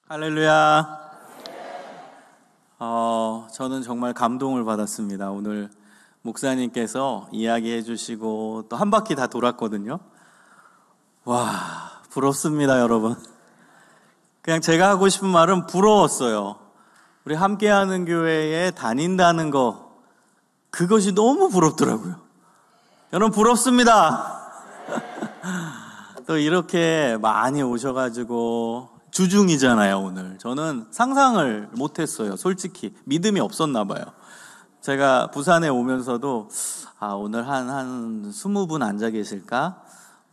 할렐루야. 저는 정말 감동을 받았습니다. 오늘 목사님께서 이야기해 주시고 또 한 바퀴 다 돌았거든요. 와, 부럽습니다, 여러분. 그냥 제가 하고 싶은 말은 부러웠어요. 우리 함께하는 교회에 다닌다는 거, 그것이 너무 부럽더라고요. 여러분 부럽습니다. 또 이렇게 많이 오셔가지고 주중이잖아요, 오늘. 저는 상상을 못했어요. 솔직히 믿음이 없었나 봐요. 제가 부산에 오면서도 오늘 한 20분 앉아 계실까?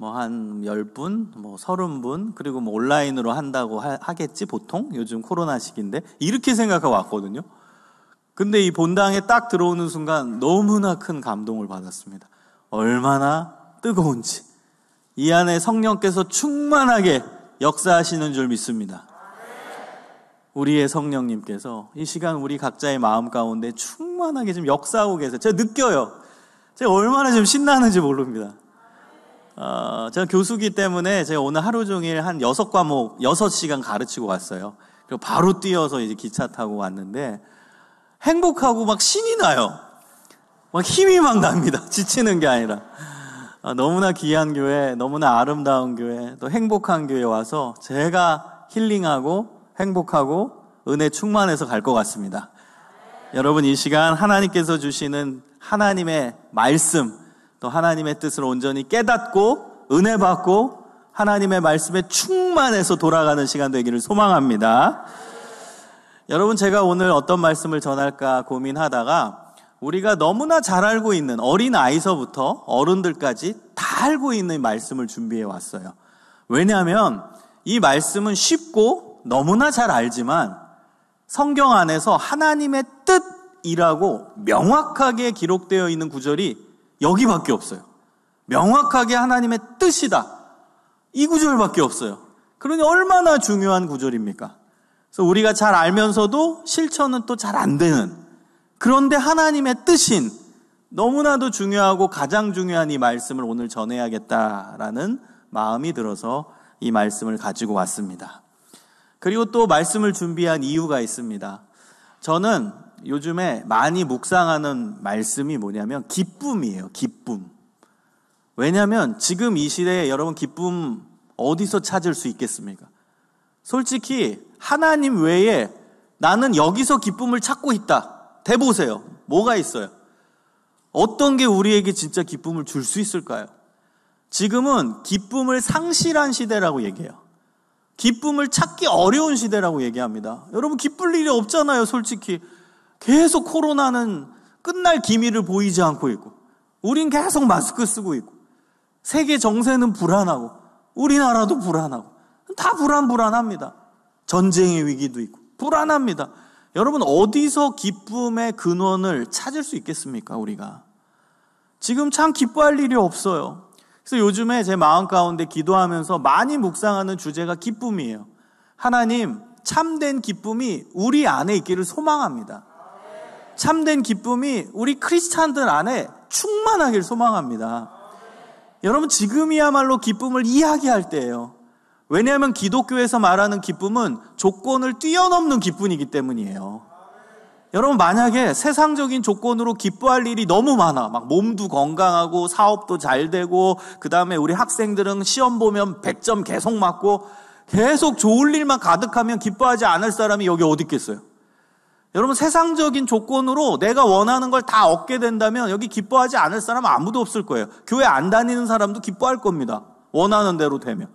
한 10분, 30분, 그리고 온라인으로 한다고 하겠지, 보통? 요즘 코로나 시기인데. 이렇게 생각하고 왔거든요. 근데 이 본당에 딱 들어오는 순간 너무나 큰 감동을 받았습니다. 얼마나 뜨거운지. 이 안에 성령께서 충만하게 역사하시는 줄 믿습니다. 우리의 성령님께서 이 시간 우리 각자의 마음 가운데 충만하게 지금 역사하고 계세요. 제가 느껴요. 제가 얼마나 좀 신나는지 모릅니다. 제가 교수기 때문에 제가 오늘 하루 종일 한 6과목 6시간 가르치고 왔어요. 그리고 바로 뛰어서 이제 기차 타고 왔는데 행복하고 막 신이 나요. 막 힘이 막 납니다. 지치는 게 아니라. 너무나 귀한 교회, 너무나 아름다운 교회, 또 행복한 교회 와서 제가 힐링하고 행복하고 은혜 충만해서 갈 것 같습니다. 여러분, 이 시간 하나님께서 주시는 하나님의 말씀, 또 하나님의 뜻을 온전히 깨닫고 은혜 받고 하나님의 말씀에 충만해서 돌아가는 시간 되기를 소망합니다. 여러분, 제가 오늘 어떤 말씀을 전할까 고민하다가 우리가 너무나 잘 알고 있는 어린아이서부터 어른들까지 다 알고 있는 말씀을 준비해 왔어요. 왜냐하면 이 말씀은 쉽고 너무나 잘 알지만 성경 안에서 하나님의 뜻이라고 명확하게 기록되어 있는 구절이 여기밖에 없어요. 명확하게 하나님의 뜻이다. 이 구절밖에 없어요. 그러니 얼마나 중요한 구절입니까? 그래서 우리가 잘 알면서도 실천은 또 잘 안 되는, 그런데 하나님의 뜻인 너무나도 중요하고 가장 중요한 이 말씀을 오늘 전해야겠다라는 마음이 들어서 이 말씀을 가지고 왔습니다. 그리고 또 말씀을 준비한 이유가 있습니다. 저는 요즘에 많이 묵상하는 말씀이 뭐냐면 기쁨이에요. 기쁨. 왜냐하면 지금 이 시대에 여러분 기쁨 어디서 찾을 수 있겠습니까? 솔직히 하나님 외에 나는 여기서 기쁨을 찾고 있다. 대보세요. 뭐가 있어요? 어떤 게 우리에게 진짜 기쁨을 줄 수 있을까요? 지금은 기쁨을 상실한 시대라고 얘기해요. 기쁨을 찾기 어려운 시대라고 얘기합니다. 여러분 기쁠 일이 없잖아요, 솔직히. 계속 코로나는 끝날 기미를 보이지 않고 있고, 우린 계속 마스크 쓰고 있고, 세계 정세는 불안하고, 우리나라도 불안하고, 다 불안합니다. 전쟁의 위기도 있고, 불안합니다. 여러분 어디서 기쁨의 근원을 찾을 수 있겠습니까, 우리가? 지금 참 기뻐할 일이 없어요. 그래서 요즘에 제 마음 가운데 기도하면서 많이 묵상하는 주제가 기쁨이에요. 하나님, 참된 기쁨이 우리 안에 있기를 소망합니다. 참된 기쁨이 우리 크리스찬들 안에 충만하길 소망합니다. 여러분 지금이야말로 기쁨을 이야기할 때예요. 왜냐하면 기독교에서 말하는 기쁨은 조건을 뛰어넘는 기쁨이기 때문이에요. 여러분 만약에 세상적인 조건으로 기뻐할 일이 너무 많아, 막 몸도 건강하고 사업도 잘 되고 그 다음에 우리 학생들은 시험 보면 100점 계속 맞고 계속 좋을 일만 가득하면 기뻐하지 않을 사람이 여기 어디 있겠어요? 여러분 세상적인 조건으로 내가 원하는 걸 다 얻게 된다면 여기 기뻐하지 않을 사람은 아무도 없을 거예요. 교회 안 다니는 사람도 기뻐할 겁니다. 원하는 대로 되면.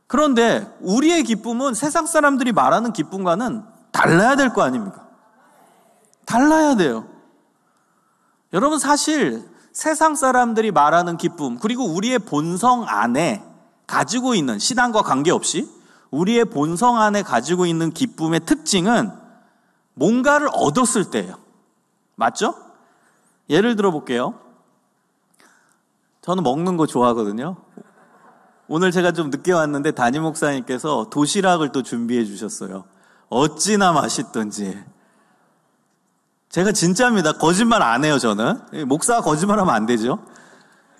그런데 우리의 기쁨은 세상 사람들이 말하는 기쁨과는 달라야 될 거 아닙니까? 달라야 돼요. 여러분 사실 세상 사람들이 말하는 기쁨, 그리고 우리의 본성 안에 가지고 있는, 신앙과 관계없이 우리의 본성 안에 가지고 있는 기쁨의 특징은 뭔가를 얻었을 때예요. 맞죠? 예를 들어 볼게요. 저는 먹는 거 좋아하거든요. 오늘 제가 좀 늦게 왔는데 담임 목사님께서 도시락을 또 준비해 주셨어요. 어찌나 맛있던지. 제가 진짜입니다. 거짓말 안 해요, 저는. 목사가 거짓말하면 안 되죠.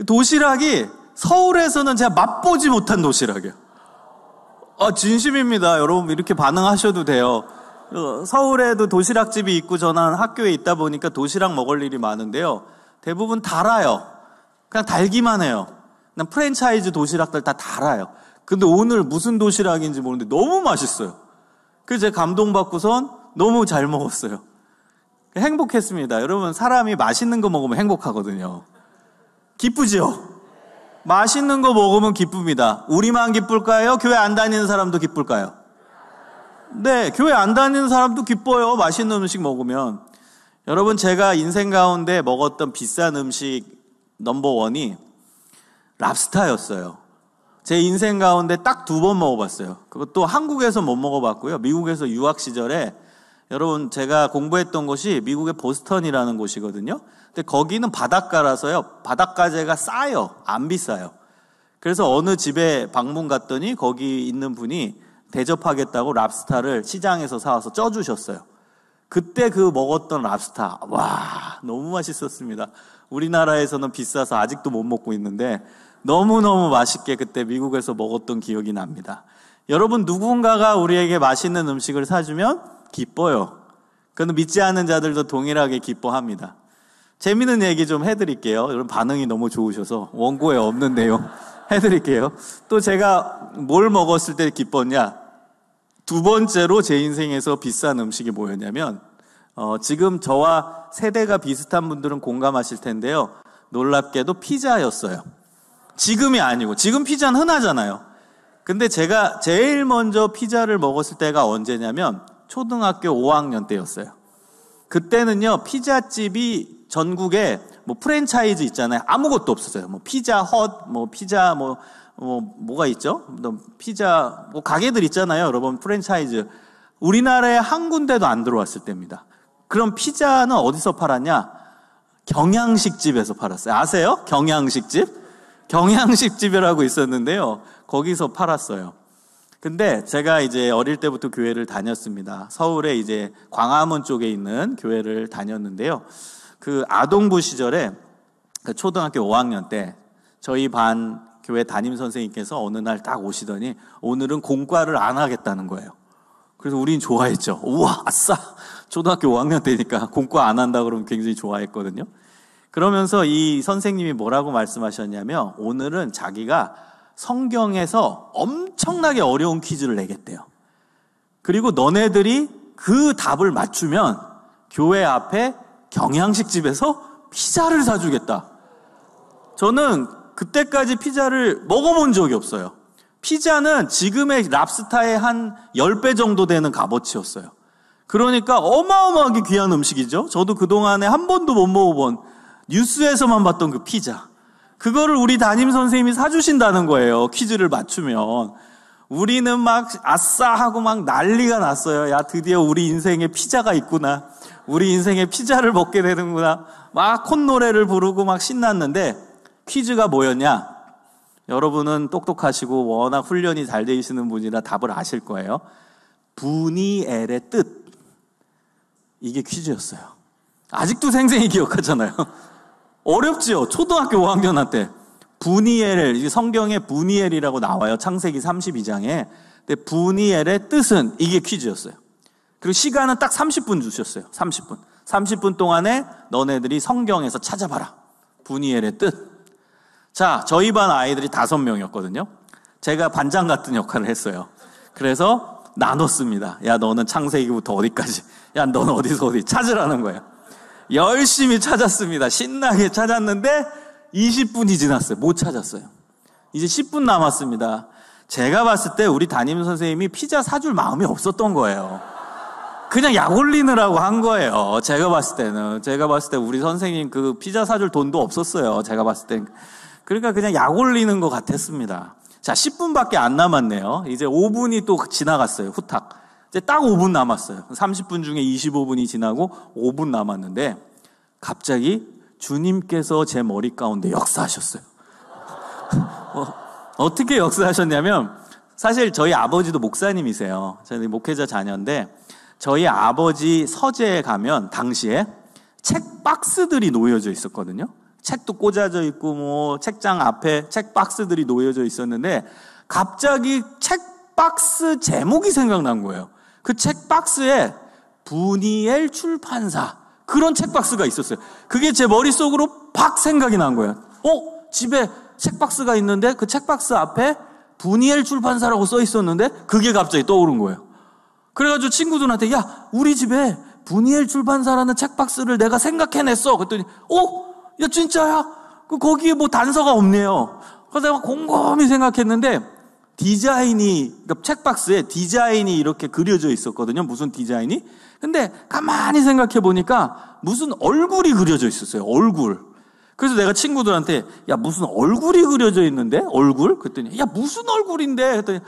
도시락이 서울에서는 제가 맛보지 못한 도시락이에요. 진심입니다. 여러분 이렇게 반응하셔도 돼요. 서울에도 도시락집이 있고 저는 학교에 있다 보니까 도시락 먹을 일이 많은데요. 대부분 달아요. 그냥 달기만 해요. 그냥 프랜차이즈 도시락들 다 달아요. 근데 오늘 무슨 도시락인지 모르는데 너무 맛있어요. 그래서 제가 감동받고선 너무 잘 먹었어요. 행복했습니다. 여러분 사람이 맛있는 거 먹으면 행복하거든요. 기쁘죠? 맛있는 거 먹으면 기쁩니다. 우리만 기쁠까요? 교회 안 다니는 사람도 기쁠까요? 네, 교회 안 다니는 사람도 기뻐요. 맛있는 음식 먹으면. 여러분 제가 인생 가운데 먹었던 비싼 음식 넘버원이 랍스타였어요. 제 인생 가운데 딱 2번 먹어봤어요. 그것도 한국에서 못 먹어봤고요. 미국에서 유학 시절에 여러분 제가 공부했던 곳이 미국의 보스턴이라는 곳이거든요. 근데 거기는 바닷가라서요. 바닷가재가 싸요. 안 비싸요. 그래서 어느 집에 방문 갔더니 거기 있는 분이 대접하겠다고 랍스타를 시장에서 사와서 쪄주셨어요. 그때 그 먹었던 랍스타, 와, 너무 맛있었습니다. 우리나라에서는 비싸서 아직도 못 먹고 있는데 너무너무 맛있게 그때 미국에서 먹었던 기억이 납니다. 여러분 누군가가 우리에게 맛있는 음식을 사주면 기뻐요. 그건 믿지 않는 자들도 동일하게 기뻐합니다. 재미있는 얘기 좀 해드릴게요. 여러분 반응이 너무 좋으셔서 원고에 없는 내용 해드릴게요. 또 제가 뭘 먹었을 때 기뻤냐? 2번째로 제 인생에서 비싼 음식이 뭐였냐면 지금 저와 세대가 비슷한 분들은 공감하실 텐데요. 놀랍게도 피자였어요. 지금이 아니고 지금 피자는 흔하잖아요. 근데 제가 제일 먼저 피자를 먹었을 때가 언제냐면 초등학교 5학년 때였어요. 그때는요 피자집이 전국에 뭐 프랜차이즈 있잖아요. 아무것도 없었어요. 뭐 피자 헛, 뭐 피자 뭐가 있죠? 피자 뭐 가게들 있잖아요. 여러분 프랜차이즈. 우리나라에 한 군데도 안 들어왔을 때입니다. 그럼 피자는 어디서 팔았냐? 경양식집에서 팔았어요. 아세요? 경양식집? 경양식집이라고 있었는데요. 거기서 팔았어요. 근데 제가 이제 어릴 때부터 교회를 다녔습니다. 서울에 이제 광화문 쪽에 있는 교회를 다녔는데요. 그 아동부 시절에 그 초등학교 5학년 때 저희 반 교회 담임 선생님께서 어느 날 딱 오시더니 오늘은 공과를 안 하겠다는 거예요. 그래서 우린 좋아했죠. 우와, 아싸! 초등학교 5학년 때니까 공과 안 한다 그러면 굉장히 좋아했거든요. 그러면서 이 선생님이 뭐라고 말씀하셨냐면 오늘은 자기가 성경에서 엄청나게 어려운 퀴즈를 내겠대요. 그리고 너네들이 그 답을 맞추면 교회 앞에 경양식집에서 피자를 사주겠다. 저는 그때까지 피자를 먹어본 적이 없어요. 피자는 지금의 랍스타의 한 10배 정도 되는 값어치였어요. 그러니까 어마어마하게 귀한 음식이죠. 저도 그동안에 한 번도 못 먹어본 뉴스에서만 봤던 그 피자. 그거를 우리 담임 선생님이 사주신다는 거예요. 퀴즈를 맞추면. 우리는 막 아싸 하고 막 난리가 났어요. 야, 드디어 우리 인생에 피자가 있구나. 우리 인생에 피자를 먹게 되는구나. 막 콧노래를 부르고 막 신났는데 퀴즈가 뭐였냐? 여러분은 똑똑하시고 워낙 훈련이 잘 되시는 분이라 답을 아실 거예요. 분이엘의 뜻. 이게 퀴즈였어요. 아직도 생생히 기억하잖아요. 어렵지요? 초등학교 5학년한테. 분이엘, 성경에 분이엘이라고 나와요. 창세기 32장에. 근데 분이엘의 뜻은 이게 퀴즈였어요. 그리고 시간은 딱 30분 주셨어요. 30분. 30분 동안에 너네들이 성경에서 찾아봐라. 분이엘의 뜻. 자, 저희 반 아이들이 5명이었거든요. 제가 반장 같은 역할을 했어요. 그래서 나눴습니다. 야, 너는 창세기부터 어디까지? 야, 너는 어디서 어디? 찾으라는 거예요. 열심히 찾았습니다. 신나게 찾았는데 20분이 지났어요. 못 찾았어요. 이제 10분 남았습니다. 제가 봤을 때 우리 담임 선생님이 피자 사줄 마음이 없었던 거예요. 그냥 약 올리느라고 한 거예요. 제가 봤을 때 우리 선생님 그 피자 사줄 돈도 없었어요. 제가 봤을 땐. 그러니까 그냥 약 올리는 것 같았습니다. 자, 10분밖에 안 남았네요. 이제 5분이 또 지나갔어요. 후딱. 이제 딱 5분 남았어요. 30분 중에 25분이 지나고 5분 남았는데 갑자기 주님께서 제 머리 가운데 역사하셨어요. 어떻게 역사하셨냐면 사실 저희 아버지도 목사님이세요. 저희 목회자 자녀인데 저희 아버지 서재에 가면 당시에 책 박스들이 놓여져 있었거든요. 책도 꽂아져 있고 뭐 책장 앞에 책 박스들이 놓여져 있었는데 갑자기 책 박스 제목이 생각난 거예요. 그 책 박스에 분이엘 출판사, 그런 책 박스가 있었어요. 그게 제 머릿속으로 팍 생각이 난 거예요. 집에 책 박스가 있는데 그 책 박스 앞에 분이엘 출판사라고 써 있었는데 그게 갑자기 떠오른 거예요. 그래가지고 친구들한테, 야, 우리 집에 분이엘 출판사라는 책 박스를 내가 생각해냈어. 그랬더니 야, 진짜야? 거기에 뭐 단서가 없네요. 그래서 내가 곰곰이 생각했는데 디자인이, 그러니까 책 박스에 디자인이 이렇게 그려져 있었거든요. 무슨 디자인이? 근데 가만히 생각해 보니까 무슨 얼굴이 그려져 있었어요. 얼굴. 그래서 내가 친구들한테, 야, 무슨 얼굴이 그려져 있는데? 얼굴? 그랬더니, 야, 무슨 얼굴인데? 그랬더니,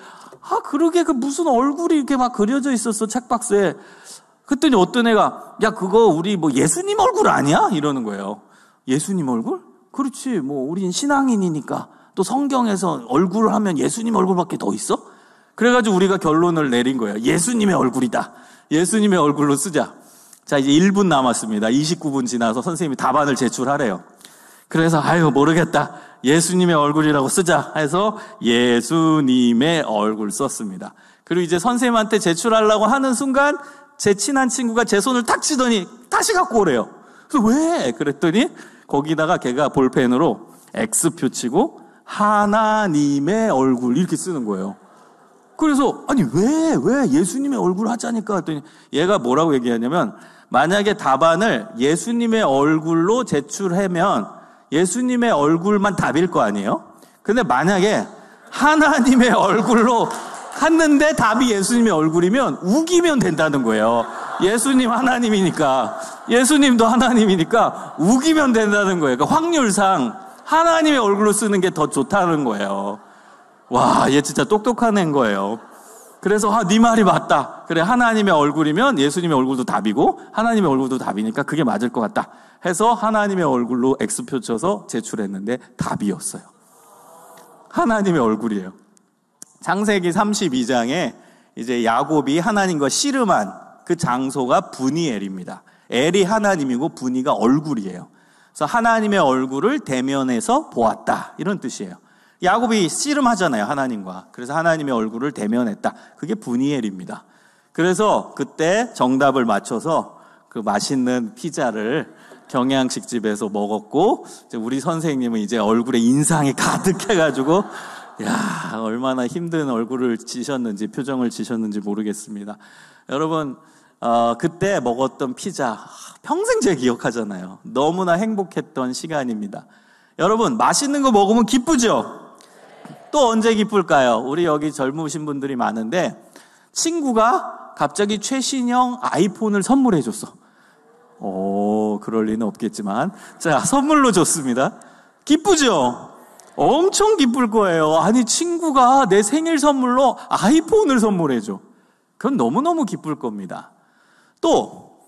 그러게, 그 무슨 얼굴이 이렇게 막 그려져 있었어, 책 박스에. 그랬더니 어떤 애가, 야, 그거 우리 뭐 예수님 얼굴 아니야? 이러는 거예요. 예수님 얼굴? 그렇지, 뭐 우린 신앙인이니까. 또 성경에서 얼굴 하면 예수님 얼굴밖에 더 있어? 그래가지고 우리가 결론을 내린 거예요. 예수님의 얼굴이다. 예수님의 얼굴로 쓰자. 자, 이제 1분 남았습니다. 29분 지나서 선생님이 답안을 제출하래요. 그래서 모르겠다. 예수님의 얼굴이라고 쓰자 해서 예수님의 얼굴 썼습니다. 그리고 이제 선생님한테 제출하려고 하는 순간 제 친한 친구가 제 손을 탁 치더니 다시 갖고 오래요. 그래서 왜? 그랬더니 거기다가 걔가 볼펜으로 X표 치고 하나님의 얼굴 이렇게 쓰는 거예요. 그래서 아니 왜 예수님의 얼굴 하자니까 했더니 얘가 뭐라고 얘기하냐면, 만약에 답안을 예수님의 얼굴로 제출하면 예수님의 얼굴만 답일 거 아니에요? 근데 만약에 하나님의 얼굴로 했는데 답이 예수님의 얼굴이면 우기면 된다는 거예요. 예수님 하나님이니까, 예수님도 하나님이니까 우기면 된다는 거예요. 그러니까 확률상 하나님의 얼굴로 쓰는 게 더 좋다는 거예요. 와, 얘 진짜 똑똑한 애인 거예요. 그래서 네 말이 맞다. 그래, 하나님의 얼굴이면 예수님의 얼굴도 답이고 하나님의 얼굴도 답이니까 그게 맞을 것 같다 해서 하나님의 얼굴로 X표 쳐서 제출했는데 답이었어요. 하나님의 얼굴이에요. 창세기 32장에 이제 야곱이 하나님과 씨름한 그 장소가 분이엘입니다. 엘이 하나님이고 분이가 얼굴이에요. 그래서 하나님의 얼굴을 대면해서 보았다, 이런 뜻이에요. 야곱이 씨름하잖아요, 하나님과. 그래서 하나님의 얼굴을 대면했다. 그게 분이엘입니다. 그래서 그때 정답을 맞춰서 그 맛있는 피자를 경양식집에서 먹었고, 이제 우리 선생님은 이제 얼굴에 인상이 가득해가지고, 야, 얼마나 힘든 얼굴을 지셨는지, 표정을 지셨는지 모르겠습니다. 여러분, 그때 먹었던 피자 평생 제 기억하잖아요. 너무나 행복했던 시간입니다. 여러분, 맛있는 거 먹으면 기쁘죠? 또 언제 기쁠까요? 우리 여기 젊으신 분들이 많은데 친구가 갑자기 최신형 아이폰을 선물해 줬어. 그럴 리는 없겠지만, 자, 선물로 줬습니다. 기쁘죠? 엄청 기쁠 거예요. 아니, 친구가 내 생일 선물로 아이폰을 선물해 줘. 그건 너무너무 기쁠 겁니다. 또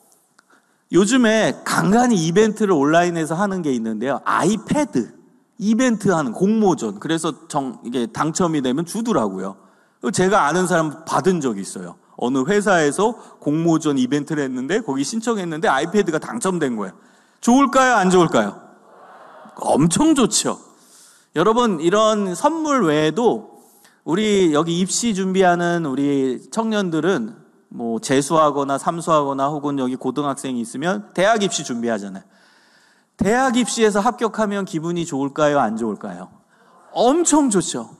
요즘에 간간히 이벤트를 온라인에서 하는 게 있는데요. 아이패드 이벤트 하는 공모전. 그래서 이게 당첨이 되면 주더라고요. 제가 아는 사람 받은 적이 있어요. 어느 회사에서 공모전 이벤트를 했는데 거기 신청했는데 아이패드가 당첨된 거예요. 좋을까요? 안 좋을까요? 엄청 좋죠. 여러분, 이런 선물 외에도 우리 여기 입시 준비하는 우리 청년들은 뭐 재수하거나 삼수하거나 혹은 여기 고등학생이 있으면 대학 입시 준비하잖아요. 대학 입시에서 합격하면 기분이 좋을까요? 안 좋을까요? 엄청 좋죠.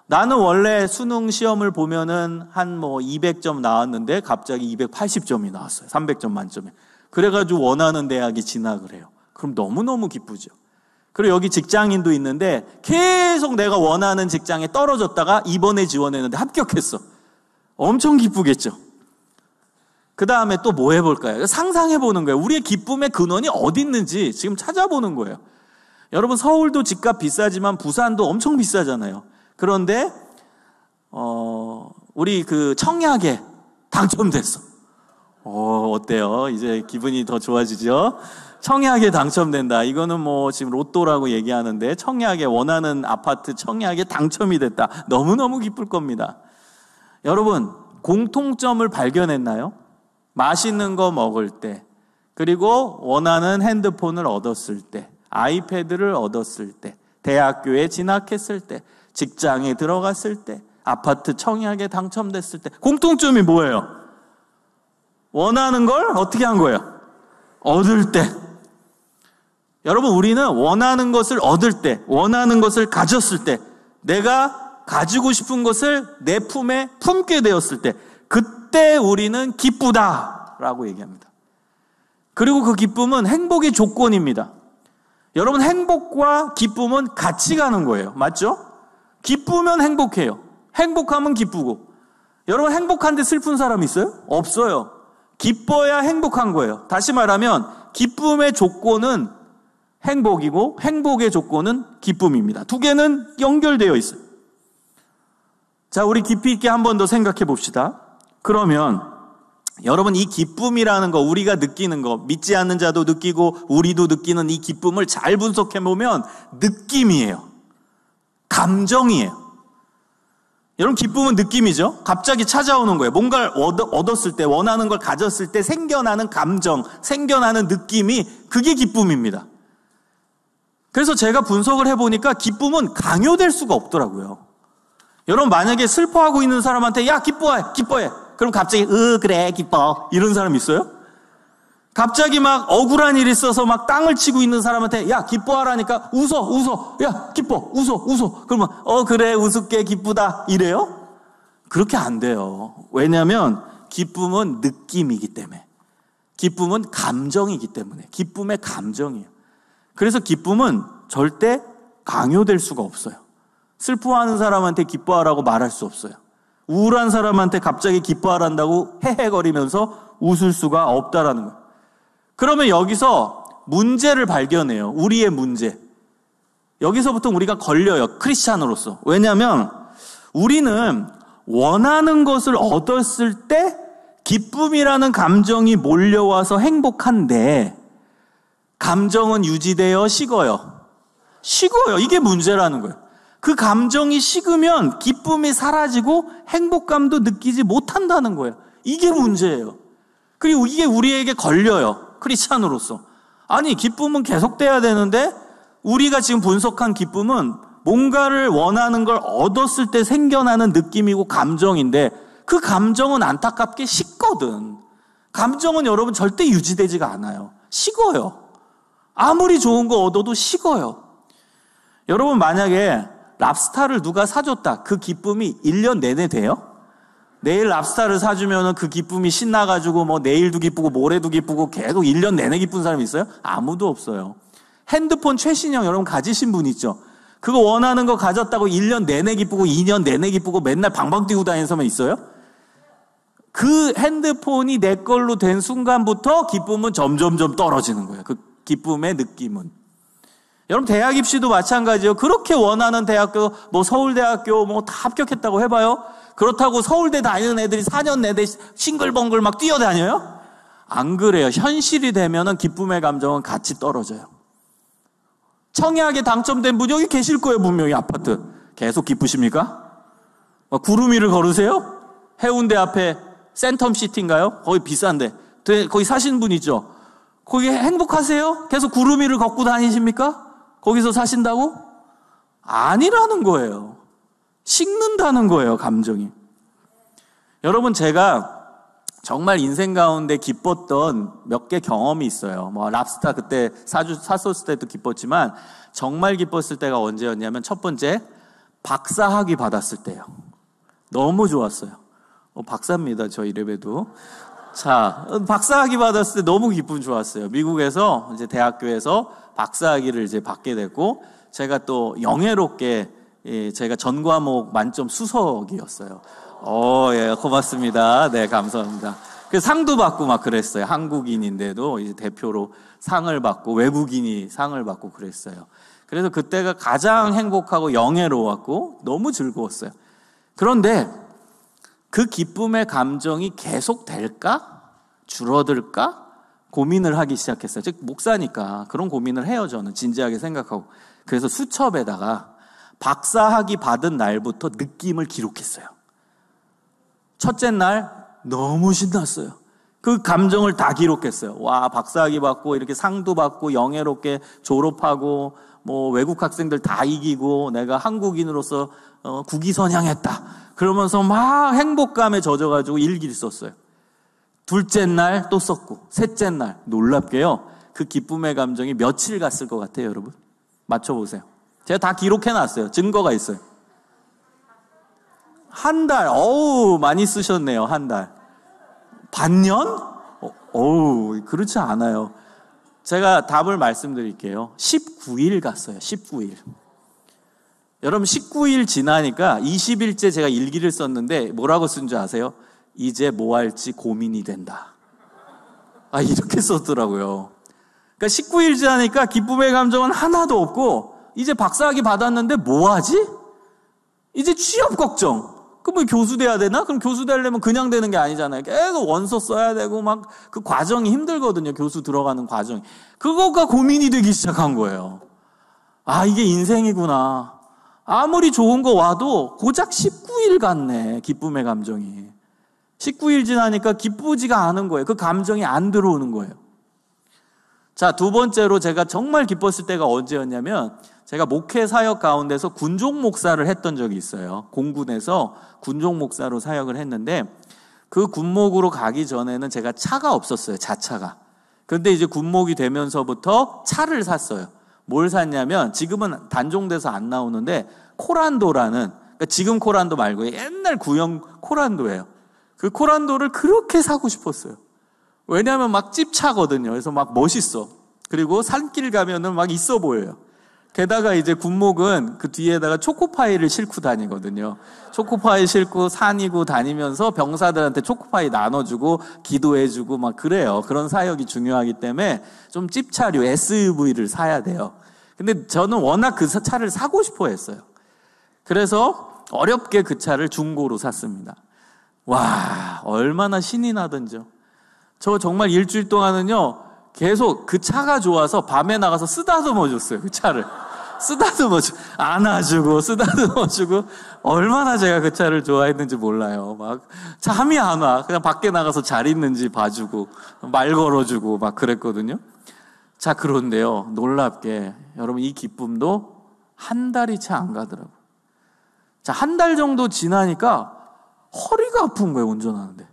나는 원래 수능 시험을 보면은 한 200점 나왔는데 갑자기 280점이 나왔어요. 300점 만점에. 그래가지고 원하는 대학에 진학을 해요. 그럼 너무너무 기쁘죠. 그리고 여기 직장인도 있는데 계속 내가 원하는 직장에 떨어졌다가 이번에 지원했는데 합격했어. 엄청 기쁘겠죠. 그 다음에 또 뭐 해볼까요? 상상해보는 거예요. 우리의 기쁨의 근원이 어디 있는지 지금 찾아보는 거예요. 여러분, 서울도 집값 비싸지만 부산도 엄청 비싸잖아요. 그런데 우리 그 청약에 당첨됐어. 어때요? 이제 기분이 더 좋아지죠? 청약에 당첨된다. 이거는 지금 로또라고 얘기하는데 청약에, 원하는 아파트 청약에 당첨이 됐다. 너무너무 기쁠 겁니다. 여러분, 공통점을 발견했나요? 맛있는 거 먹을 때, 그리고 원하는 핸드폰을 얻었을 때, 아이패드를 얻었을 때, 대학교에 진학했을 때, 직장에 들어갔을 때, 아파트 청약에 당첨됐을 때 공통점이 뭐예요? 원하는 걸 어떻게 한 거예요? 얻을 때. 여러분, 우리는 원하는 것을 얻을 때, 원하는 것을 가졌을 때, 내가 가지고 싶은 것을 내 품에 품게 되었을 때, 그때 우리는 기쁘다라고 얘기합니다. 그리고 그 기쁨은 행복의 조건입니다. 여러분, 행복과 기쁨은 같이 가는 거예요. 맞죠? 기쁘면 행복해요. 행복하면 기쁘고. 여러분, 행복한데 슬픈 사람 있어요? 없어요. 기뻐야 행복한 거예요. 다시 말하면 기쁨의 조건은 행복이고 행복의 조건은 기쁨입니다. 두 개는 연결되어 있어요. 자, 우리 깊이 있게 한 번 더 생각해 봅시다. 그러면 여러분, 이 기쁨이라는 거, 우리가 느끼는 거, 믿지 않는 자도 느끼고 우리도 느끼는 이 기쁨을 잘 분석해 보면 느낌이에요. 감정이에요. 여러분, 기쁨은 느낌이죠. 갑자기 찾아오는 거예요. 뭔가를 얻었을 때, 원하는 걸 가졌을 때 생겨나는 감정, 생겨나는 느낌이, 그게 기쁨입니다. 그래서 제가 분석을 해보니까 기쁨은 강요될 수가 없더라고요. 여러분, 만약에 슬퍼하고 있는 사람한테 야, 기뻐해, 기뻐해. 그럼 갑자기 그래, 기뻐. 이런 사람 있어요? 갑자기 막 억울한 일이 있어서 막 땅을 치고 있는 사람한테 야, 기뻐하라니까 웃어. 야, 기뻐, 웃어. 그러면 그래, 우습게 기쁘다. 이래요? 그렇게 안 돼요. 왜냐하면 기쁨은 느낌이기 때문에. 기쁨은 감정이기 때문에. 기쁨의 감정이에요. 그래서 기쁨은 절대 강요될 수가 없어요. 슬퍼하는 사람한테 기뻐하라고 말할 수 없어요. 우울한 사람한테 갑자기 기뻐하란다고 헤헤거리면서 웃을 수가 없다라는 거예요. 그러면 여기서 문제를 발견해요. 우리의 문제. 여기서부터 우리가 걸려요. 크리스찬으로서. 왜냐하면 우리는 원하는 것을 얻었을 때 기쁨이라는 감정이 몰려와서 행복한데 감정은 유지되어 식어요. 이게 문제라는 거예요. 그 감정이 식으면 기쁨이 사라지고 행복감도 느끼지 못한다는 거예요. 이게 문제예요. 그리고 이게 우리에게 걸려요. 크리스찬으로서. 아니, 기쁨은 계속돼야 되는데 우리가 지금 분석한 기쁨은 뭔가를 원하는 걸 얻었을 때 생겨나는 느낌이고 감정인데 그 감정은 안타깝게 식거든. 감정은 여러분 절대 유지되지가 않아요. 식어요. 아무리 좋은 거 얻어도 식어요. 여러분, 만약에 랍스타를 누가 사줬다. 그 기쁨이 1년 내내 돼요? 내일 랍스타를 사주면 그 기쁨이 신나가지고 뭐 내일도 기쁘고 모레도 기쁘고 계속 1년 내내 기쁜 사람이 있어요? 아무도 없어요. 핸드폰 최신형 여러분 가지신 분 있죠? 그거 원하는 거 가졌다고 1년 내내 기쁘고 2년 내내 기쁘고 맨날 방방 뛰고 다니는 사람 있어요? 그 핸드폰이 내 걸로 된 순간부터 기쁨은 점점점 떨어지는 거예요. 그 기쁨의 느낌은. 여러분, 대학 입시도 마찬가지예요. 그렇게 원하는 대학교, 뭐 서울대학교 뭐 다 합격했다고 해봐요. 그렇다고 서울대 다니는 애들이 4년 내내 싱글벙글 막 뛰어다녀요? 안 그래요. 현실이 되면은 기쁨의 감정은 같이 떨어져요. 청약에 당첨된 분 여기 계실 거예요. 분명히 아파트. 계속 기쁘십니까? 구름 위를 걸으세요? 해운대 앞에 센텀시티인가요? 거기 비싼데. 거기 사시는 분 있죠? 거기 행복하세요? 계속 구름 위를 걷고 다니십니까? 거기서 사신다고? 아니라는 거예요. 식는다는 거예요, 감정이. 여러분, 제가 정말 인생 가운데 기뻤던 몇 개 경험이 있어요. 뭐 랍스타 그때 샀었을 때도 기뻤지만 정말 기뻤을 때가 언제였냐면 첫 번째, 박사학위 받았을 때요. 너무 좋았어요. 박사입니다, 저 이래봬도. 자, 박사학위 받았을 때 너무 기분 좋았어요. 미국에서 이제 대학교에서 박사학위를 이제 받게 됐고, 제가 또 영예롭게 제가 전 과목 만점 수석이었어요. 예, 고맙습니다. 네, 감사합니다. 그 상도 받고 막 그랬어요. 한국인인데도 이제 대표로 상을 받고 외국인이 상을 받고 그랬어요. 그래서 그때가 가장 행복하고 영예로웠고 너무 즐거웠어요. 그런데 그 기쁨의 감정이 계속 될까? 줄어들까? 고민을 하기 시작했어요. 즉, 목사니까 그런 고민을 해요, 저는. 진지하게 생각하고. 그래서 수첩에다가 박사학위 받은 날부터 느낌을 기록했어요. 첫째 날 너무 신났어요. 그 감정을 다 기록했어요. 와, 박사학위 받고 이렇게 상도 받고 영예롭게 졸업하고 뭐 외국 학생들 다 이기고 내가 한국인으로서 국위선양했다. 그러면서 막 행복감에 젖어가지고 일기를 썼어요. 둘째 날 또 썼고, 셋째 날 놀랍게요. 그 기쁨의 감정이 며칠 갔을 것 같아요, 여러분? 맞춰보세요. 제가 다 기록해놨어요. 증거가 있어요. 한 달, 어우, 많이 쓰셨네요, 한 달. 반년? 어우, 그렇지 않아요. 제가 답을 말씀드릴게요. 19일 갔어요, 19일. 여러분, 19일 지나니까 20일째 제가 일기를 썼는데 뭐라고 쓴 줄 아세요? 이제 뭐 할지 고민이 된다. 이렇게 썼더라고요. 그러니까 19일 지나니까 기쁨의 감정은 하나도 없고, 이제 박사학위 받았는데 뭐 하지? 이제 취업 걱정. 그럼 교수 돼야 되나? 그럼 교수 되려면 그냥 되는 게 아니잖아요. 계속 원서 써야 되고 막 그 과정이 힘들거든요. 교수 들어가는 과정이. 그거가 고민이 되기 시작한 거예요. 이게 인생이구나. 아무리 좋은 거 와도 고작 19일 갔네, 기쁨의 감정이. 19일 지나니까 기쁘지가 않은 거예요. 그 감정이 안 들어오는 거예요. 자, 두 번째로 제가 정말 기뻤을 때가 언제였냐면, 제가 목회 사역 가운데서 군종 목사를 했던 적이 있어요. 공군에서 군종 목사로 사역을 했는데, 그 군목으로 가기 전에는 제가 차가 없었어요, 자차가. 그런데 이제 군목이 되면서부터 차를 샀어요. 뭘 샀냐면, 지금은 단종돼서 안 나오는데 코란도라는, 그러니까 지금 코란도 말고 옛날 구형 코란도예요. 그 코란도를 그렇게 사고 싶었어요. 왜냐하면 막 찝차거든요. 그래서 막 멋있어. 그리고 산길 가면은 막 있어 보여요. 게다가 이제 군목은 그 뒤에다가 초코파이를 싣고 다니거든요. 초코파이 싣고 산이고 다니면서 병사들한테 초코파이 나눠주고 기도해주고 막 그래요. 그런 사역이 중요하기 때문에 좀 찝차류 SUV를 사야 돼요. 근데 저는 워낙 그 차를 사고 싶어 했어요. 그래서 어렵게 그 차를 중고로 샀습니다. 와, 얼마나 신이 나던지요. 저 정말 일주일 동안은요, 계속 그 차가 좋아서 밤에 나가서 쓰다듬어 줬어요, 그 차를. 쓰다듬어주고, 안아주고, 쓰다듬어주고, 얼마나 제가 그 차를 좋아했는지 몰라요. 막, 잠이 안 와. 그냥 밖에 나가서 잘 있는지 봐주고, 말 걸어주고, 막 그랬거든요. 자, 그런데요, 놀랍게, 여러분, 이 기쁨도 한 달이 채 안 가더라고요. 자, 한 달 정도 지나니까 허리가 아픈 거예요, 운전하는데.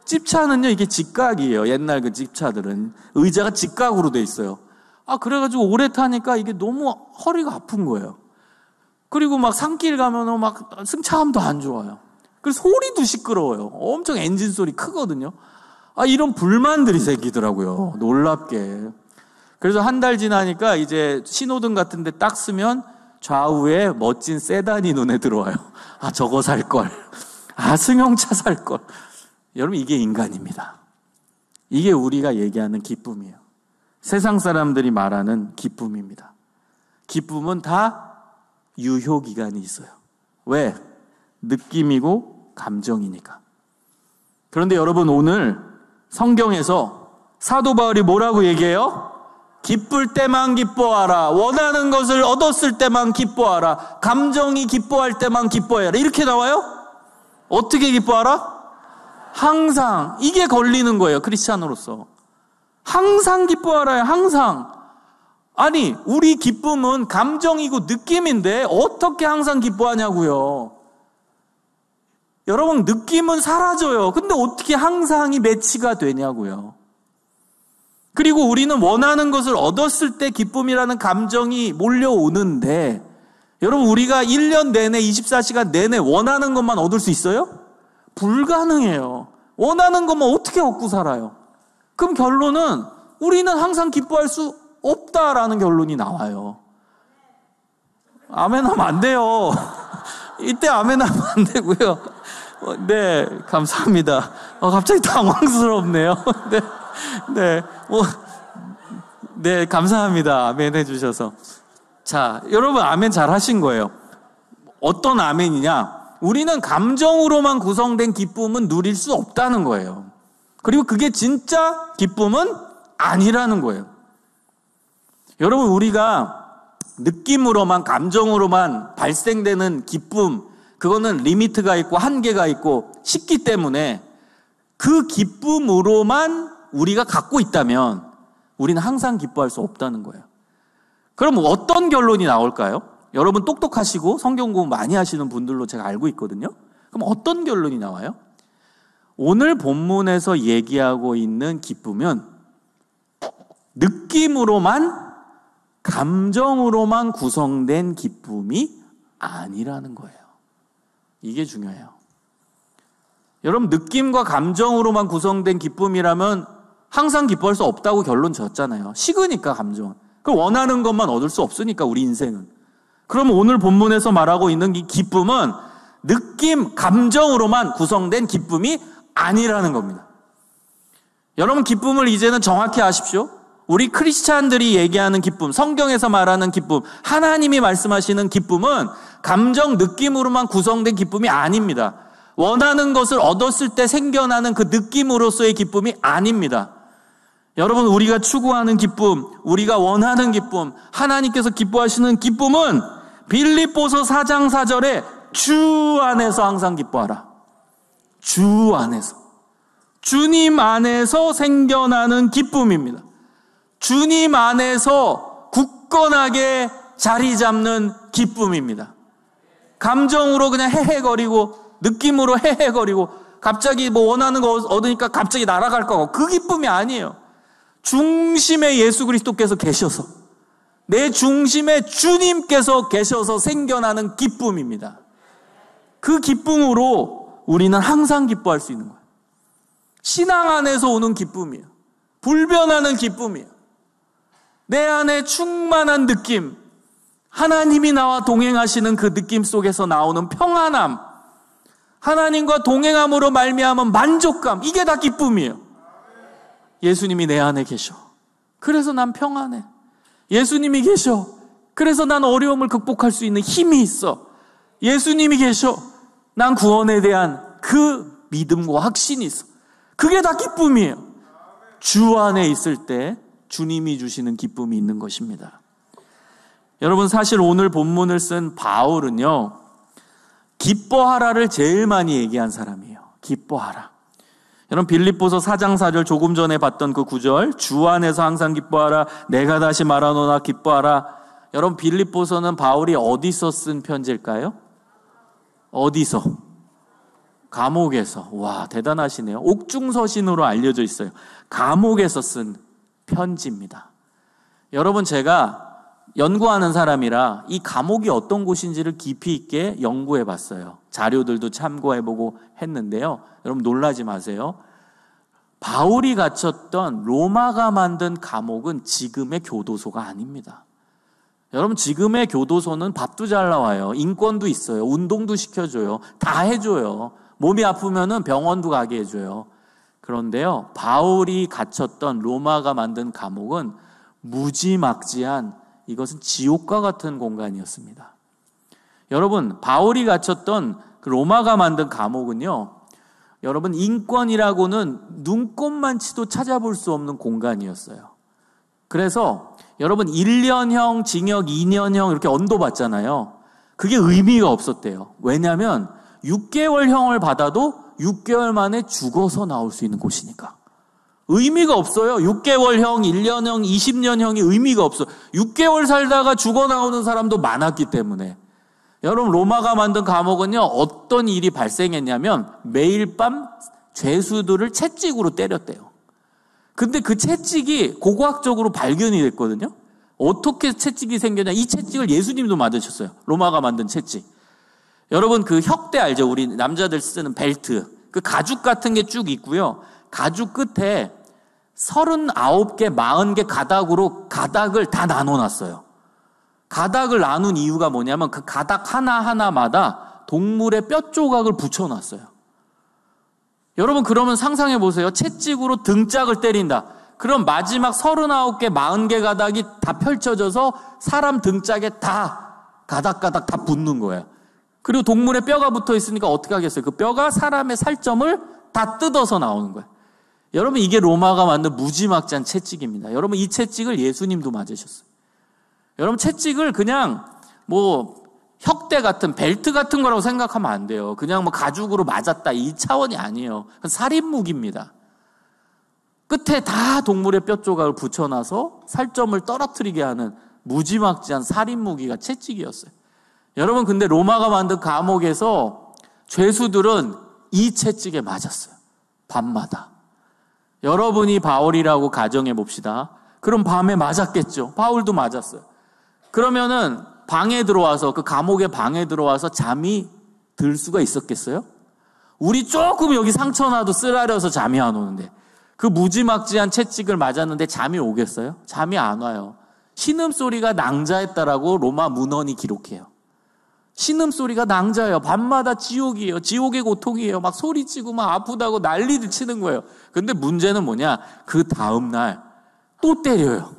찝차는요, 이게 직각이에요. 옛날 그 찝차들은. 의자가 직각으로 돼 있어요. 그래가지고 오래 타니까 이게 너무 허리가 아픈 거예요. 그리고 막 산길 가면은 막 승차감도 안 좋아요. 그래서 소리도 시끄러워요. 엄청 엔진 소리 크거든요. 이런 불만들이 생기더라고요. 놀랍게. 그래서 한 달 지나니까 이제 신호등 같은 데 딱 쓰면 좌우에 멋진 세단이 눈에 들어와요. 저거 살걸. 승용차 살걸. 여러분, 이게 인간입니다. 이게 우리가 얘기하는 기쁨이에요. 세상 사람들이 말하는 기쁨입니다. 기쁨은 다 유효기간이 있어요. 왜? 느낌이고 감정이니까. 그런데 여러분, 오늘 성경에서 사도 바울이 뭐라고 얘기해요? 기쁠 때만 기뻐하라. 원하는 것을 얻었을 때만 기뻐하라. 감정이 기뻐할 때만 기뻐해라. 이렇게 나와요? 어떻게 기뻐하라? 항상. 이게 걸리는 거예요, 크리스찬으로서. 항상 기뻐하라요, 항상. 아니, 우리 기쁨은 감정이고 느낌인데 어떻게 항상 기뻐하냐고요. 여러분, 느낌은 사라져요. 근데 어떻게 항상이 매치가 되냐고요. 그리고 우리는 원하는 것을 얻었을 때 기쁨이라는 감정이 몰려오는데, 여러분, 우리가 1년 내내 24시간 내내 원하는 것만 얻을 수 있어요? 불가능해요. 원하는 것만 어떻게 얻고 살아요? 그럼 결론은 우리는 항상 기뻐할 수 없다라는 결론이 나와요. 아멘 하면 안 돼요. 이때 아멘 하면 안 되고요. 네, 감사합니다. 갑자기 당황스럽네요. 네, 감사합니다. 아멘 해주셔서. 자, 여러분, 아멘 잘 하신 거예요. 어떤 아멘이냐? 우리는 감정으로만 구성된 기쁨은 누릴 수 없다는 거예요. 그리고 그게 진짜 기쁨은 아니라는 거예요. 여러분, 우리가 느낌으로만, 감정으로만 발생되는 기쁨, 그거는 리미트가 있고 한계가 있고 쉽기 때문에 그 기쁨으로만 우리가 갖고 있다면 우리는 항상 기뻐할 수 없다는 거예요. 그럼 어떤 결론이 나올까요? 여러분 똑똑하시고 성경 공부 많이 하시는 분들로 제가 알고 있거든요. 그럼 어떤 결론이 나와요? 오늘 본문에서 얘기하고 있는 기쁨은 느낌으로만, 감정으로만 구성된 기쁨이 아니라는 거예요. 이게 중요해요. 여러분, 느낌과 감정으로만 구성된 기쁨이라면 항상 기뻐할 수 없다고 결론 졌잖아요. 식으니까 감정은. 그럼 원하는 것만 얻을 수 없으니까 우리 인생은. 그러면 오늘 본문에서 말하고 있는 이 기쁨은 느낌, 감정으로만 구성된 기쁨이 아니라는 겁니다. 여러분, 기쁨을 이제는 정확히 아십시오. 우리 크리스찬들이 얘기하는 기쁨, 성경에서 말하는 기쁨, 하나님이 말씀하시는 기쁨은 감정, 느낌으로만 구성된 기쁨이 아닙니다. 원하는 것을 얻었을 때 생겨나는 그 느낌으로서의 기쁨이 아닙니다. 여러분, 우리가 추구하는 기쁨, 우리가 원하는 기쁨, 하나님께서 기뻐하시는 기쁨은 빌립보서 4장 4절에 주 안에서 항상 기뻐하라. 주 안에서. 주님 안에서 생겨나는 기쁨입니다. 주님 안에서 굳건하게 자리 잡는 기쁨입니다. 감정으로 그냥 헤헤거리고, 느낌으로 헤헤거리고, 갑자기 뭐 원하는 거 얻으니까 갑자기 날아갈 거고, 그 기쁨이 아니에요. 중심에 예수 그리스도께서 계셔서, 내 중심에 주님께서 계셔서 생겨나는 기쁨입니다. 그 기쁨으로 우리는 항상 기뻐할 수 있는 거예요. 신앙 안에서 오는 기쁨이에요. 불변하는 기쁨이에요. 내 안에 충만한 느낌, 하나님이 나와 동행하시는 그 느낌 속에서 나오는 평안함, 하나님과 동행함으로 말미암은 만족감, 이게 다 기쁨이에요. 예수님이 내 안에 계셔. 그래서 난 평안해. 예수님이 계셔. 그래서 난 어려움을 극복할 수 있는 힘이 있어. 예수님이 계셔. 난 구원에 대한 그 믿음과 확신이 있어. 그게 다 기쁨이에요. 주 안에 있을 때 주님이 주시는 기쁨이 있는 것입니다. 여러분, 사실 오늘 본문을 쓴 바울은요, 기뻐하라를 제일 많이 얘기한 사람이에요. 기뻐하라. 여러분, 빌립보서 4장 4절 조금 전에 봤던 그 9절, 주 안에서 항상 기뻐하라. 내가 다시 말하노나 기뻐하라. 여러분, 빌립보서는 바울이 어디서 쓴 편지일까요? 어디서? 감옥에서. 와, 대단하시네요. 옥중서신으로 알려져 있어요. 감옥에서 쓴 편지입니다. 여러분, 제가 연구하는 사람이라 이 감옥이 어떤 곳인지를 깊이 있게 연구해 봤어요. 자료들도 참고해보고 했는데요. 여러분, 놀라지 마세요. 바울이 갇혔던 로마가 만든 감옥은 지금의 교도소가 아닙니다. 여러분, 지금의 교도소는 밥도 잘 나와요. 인권도 있어요. 운동도 시켜줘요. 다 해줘요. 몸이 아프면은 병원도 가게 해줘요. 그런데요, 바울이 갇혔던 로마가 만든 감옥은 무지막지한, 이것은 지옥과 같은 공간이었습니다. 여러분, 바울이 갇혔던 그 로마가 만든 감옥은요, 여러분, 인권이라고는 눈꼽만치도 찾아볼 수 없는 공간이었어요. 그래서 여러분, 1년형, 징역 2년형 이렇게 언도받잖아요. 그게 의미가 없었대요. 왜냐하면 6개월형을 받아도 6개월 만에 죽어서 나올 수 있는 곳이니까. 의미가 없어요. 6개월형, 1년형, 20년형이 의미가 없어. 6개월 살다가 죽어 나오는 사람도 많았기 때문에. 여러분, 로마가 만든 감옥은요, 어떤 일이 발생했냐면 매일 밤 죄수들을 채찍으로 때렸대요. 근데 그 채찍이 고고학적으로 발견이 됐거든요. 어떻게 채찍이 생겼냐? 이 채찍을 예수님도 맞으셨어요. 로마가 만든 채찍. 여러분, 그 혁대 알죠? 우리 남자들 쓰는 벨트. 그 가죽 같은 게 쭉 있고요. 가죽 끝에 39개, 40개 가닥으로 가닥을 다 나눠놨어요. 가닥을 나눈 이유가 뭐냐면 그 가닥 하나하나마다 동물의 뼈 조각을 붙여놨어요. 여러분, 그러면 상상해 보세요. 채찍으로 등짝을 때린다. 그럼 마지막 39개, 40개 가닥이 다 펼쳐져서 사람 등짝에 다 가닥가닥 다 붙는 거예요. 그리고 동물의 뼈가 붙어 있으니까 어떻게 하겠어요? 그 뼈가 사람의 살점을 다 뜯어서 나오는 거예요. 여러분, 이게 로마가 만든 무지막지한 채찍입니다. 여러분, 이 채찍을 예수님도 맞으셨어요. 여러분, 채찍을 그냥 뭐 혁대 같은 벨트 같은 거라고 생각하면 안 돼요. 그냥 뭐 가죽으로 맞았다, 이 차원이 아니에요. 살인무기입니다. 끝에 다 동물의 뼈 조각을 붙여놔서 살점을 떨어뜨리게 하는 무지막지한 살인 무기가 채찍이었어요. 여러분, 근데 로마가 만든 감옥에서 죄수들은 이 채찍에 맞았어요. 밤마다. 여러분이 바울이라고 가정해 봅시다. 그럼 밤에 맞았겠죠. 바울도 맞았어요. 그러면은 방에 들어와서, 그 감옥의 방에 들어와서 잠이 들 수가 있었겠어요? 우리 조금 여기 상처 나도 쓰라려서 잠이 안 오는데, 그 무지막지한 채찍을 맞았는데 잠이 오겠어요? 잠이 안 와요. 신음소리가 낭자했다라고 로마 문헌이 기록해요. 신음소리가 낭자예요. 밤마다 지옥이에요. 지옥의 고통이에요. 막 소리치고 막 아프다고 난리를 치는 거예요. 근데 문제는 뭐냐? 그 다음날 또 때려요.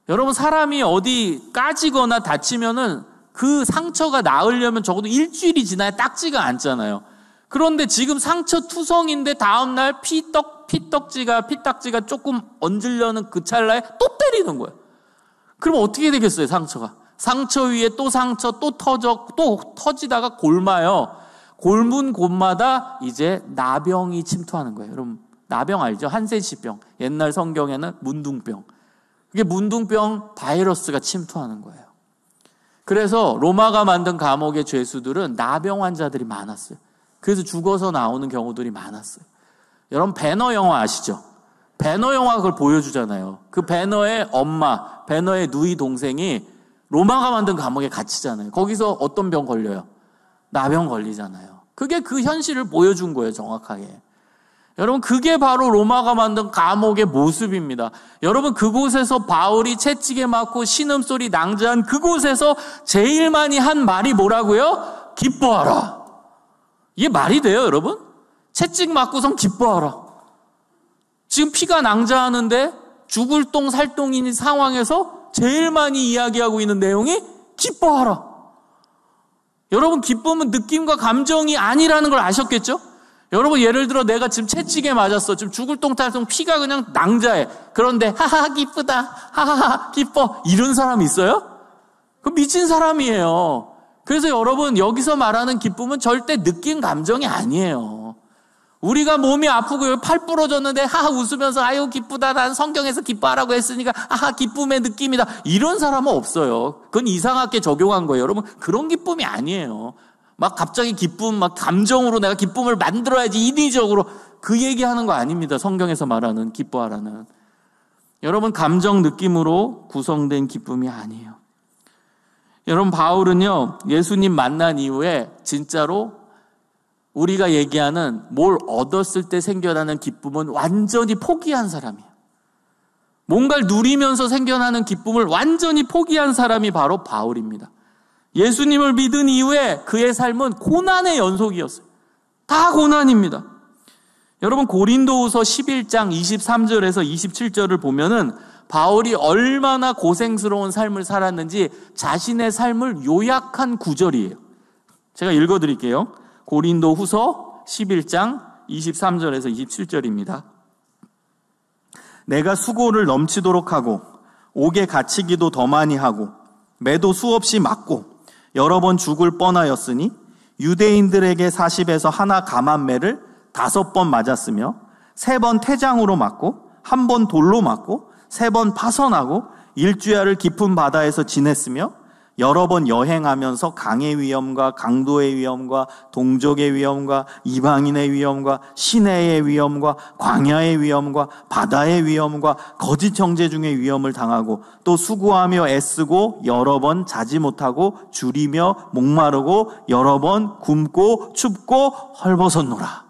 여러분, 사람이 어디 까지거나 다치면은 그 상처가 나으려면 적어도 일주일이 지나야 딱지가 않잖아요. 그런데 지금 상처 투성인데 다음날 피딱지가 조금 얹으려는 그 찰나에 또 때리는 거예요. 그럼 어떻게 되겠어요, 상처가? 상처 위에 또 상처, 또 터지다가 골마요. 골문 곳마다 이제 나병이 침투하는 거예요. 여러분, 나병 알죠? 한센시병. 옛날 성경에는 문둥병. 그게 문둥병 바이러스가 침투하는 거예요. 그래서 로마가 만든 감옥의 죄수들은 나병 환자들이 많았어요. 그래서 죽어서 나오는 경우들이 많았어요. 여러분, 배너 영화 아시죠? 배너 영화 그걸 보여주잖아요. 그 배너의 엄마, 배너의 누이 동생이 로마가 만든 감옥에 갇히잖아요. 거기서 어떤 병 걸려요? 나병 걸리잖아요. 그게 그 현실을 보여준 거예요, 정확하게. 여러분, 그게 바로 로마가 만든 감옥의 모습입니다. 여러분, 그곳에서 바울이 채찍에 맞고 신음소리 낭자한 그곳에서 제일 많이 한 말이 뭐라고요? 기뻐하라. 이게 말이 돼요, 여러분? 채찍 맞고선 기뻐하라. 지금 피가 낭자하는데 죽을 똥 살똥인 상황에서 제일 많이 이야기하고 있는 내용이 기뻐하라. 여러분, 기쁨은 느낌과 감정이 아니라는 걸 아셨겠죠? 여러분, 예를 들어 내가 지금 채찍에 맞았어. 지금 죽을 똥탈똥 피가 그냥 낭자해. 그런데 하하 기쁘다. 하하하 기뻐. 이런 사람 있어요? 그 미친 사람이에요. 그래서 여러분, 여기서 말하는 기쁨은 절대 느낀 감정이 아니에요. 우리가 몸이 아프고 팔 부러졌는데 하하 웃으면서 아유 기쁘다, 난 성경에서 기뻐하라고 했으니까 하하 기쁨의 느낌이다, 이런 사람은 없어요. 그건 이상하게 적용한 거예요. 여러분, 그런 기쁨이 아니에요. 막 갑자기 기쁨, 막 감정으로 내가 기쁨을 만들어야지 인위적으로, 그 얘기하는 거 아닙니다. 성경에서 말하는 기뻐하라는. 여러분, 감정 느낌으로 구성된 기쁨이 아니에요. 여러분, 바울은요, 예수님 만난 이후에 진짜로 우리가 얘기하는 뭘 얻었을 때 생겨나는 기쁨은 완전히 포기한 사람이에요. 뭔가를 누리면서 생겨나는 기쁨을 완전히 포기한 사람이 바로 바울입니다. 예수님을 믿은 이후에 그의 삶은 고난의 연속이었어요. 다 고난입니다. 여러분, 고린도후서 11장 23절에서 27절을 보면은 바울이 얼마나 고생스러운 삶을 살았는지 자신의 삶을 요약한 구절이에요. 제가 읽어드릴게요. 고린도후서 11장 23절에서 27절입니다. 내가 수고를 넘치도록 하고 옥에 갇히기도 더 많이 하고 매도 수없이 맞고 여러 번 죽을 뻔하였으니 유대인들에게 40에서 하나 감한매를 5번 맞았으며 3번 태장으로 맞고 1번 돌로 맞고 3번 파선하고 일주야를 깊은 바다에서 지냈으며 여러 번 여행하면서 강의 위험과 강도의 위험과 동족의 위험과 이방인의 위험과 시내의 위험과 광야의 위험과 바다의 위험과 거짓 형제 중의 위험을 당하고 또 수고하며 애쓰고 여러 번 자지 못하고 줄이며 목마르고 여러 번 굶고 춥고 헐벗었노라.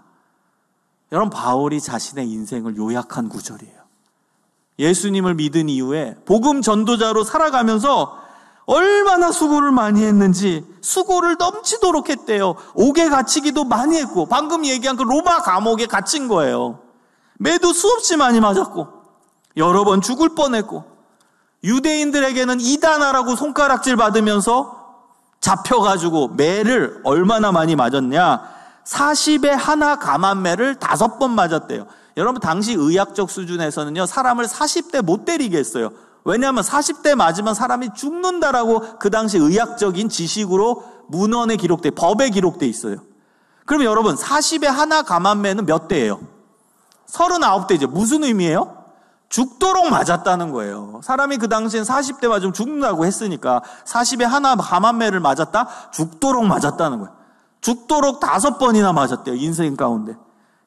여러분, 바울이 자신의 인생을 요약한 구절이에요. 예수님을 믿은 이후에 복음 전도자로 살아가면서 얼마나 수고를 많이 했는지, 수고를 넘치도록 했대요. 옥에 갇히기도 많이 했고, 방금 얘기한 그 로마 감옥에 갇힌 거예요. 매도 수없이 많이 맞았고, 여러 번 죽을 뻔했고, 유대인들에게는 이단하라고 손가락질 받으면서 잡혀가지고 매를 얼마나 많이 맞았냐? 40에 하나 감한매를 5번 맞았대요. 여러분, 당시 의학적 수준에서는요, 사람을 40대 못 때리게 했어요. 왜냐하면 40대 맞으면 사람이 죽는다라고 그 당시 의학적인 지식으로 문헌에 기록돼, 법에 기록돼 있어요. 그럼 여러분, 40에 하나 감한매는 몇 대예요? 39대죠. 무슨 의미예요? 죽도록 맞았다는 거예요. 사람이 그 당시엔 40대 맞으면 죽는다고 했으니까 40에 하나 감한매를 맞았다? 죽도록 맞았다는 거예요. 죽도록 5번이나 맞았대요. 인생 가운데.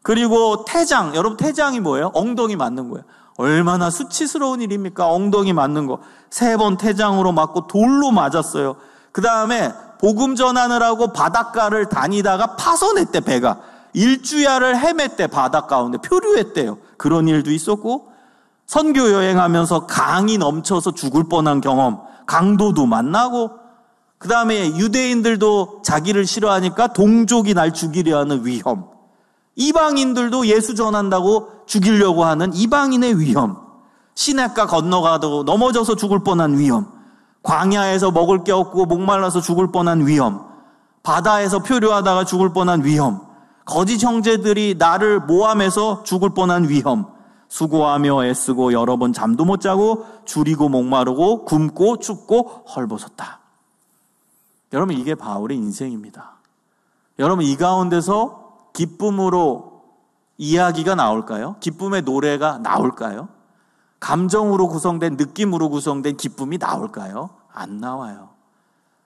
그리고 태장, 여러분 태장이 뭐예요? 엉덩이 맞는 거예요. 얼마나 수치스러운 일입니까? 엉덩이 맞는 거. 3번 태장으로 맞고 돌로 맞았어요. 그 다음에 복음 전하느라고 바닷가를 다니다가 파손했대, 배가. 일주야를 헤맸대, 바닷 가운데. 표류했대요. 그런 일도 있었고, 선교 여행하면서 강이 넘쳐서 죽을 뻔한 경험, 강도도 만나고, 그 다음에 유대인들도 자기를 싫어하니까 동족이 날 죽이려 하는 위험, 이방인들도 예수 전한다고 죽이려고 하는 이방인의 위험, 시냇가 건너가도 넘어져서 죽을 뻔한 위험, 광야에서 먹을 게 없고 목말라서 죽을 뻔한 위험, 바다에서 표류하다가 죽을 뻔한 위험, 거짓 형제들이 나를 모함해서 죽을 뻔한 위험, 수고하며 애쓰고 여러 번 잠도 못 자고 줄이고 목마르고 굶고 춥고 헐벗었다. 여러분, 이게 바울의 인생입니다. 여러분, 이 가운데서 기쁨으로 이야기가 나올까요? 기쁨의 노래가 나올까요? 감정으로 구성된, 느낌으로 구성된 기쁨이 나올까요? 안 나와요.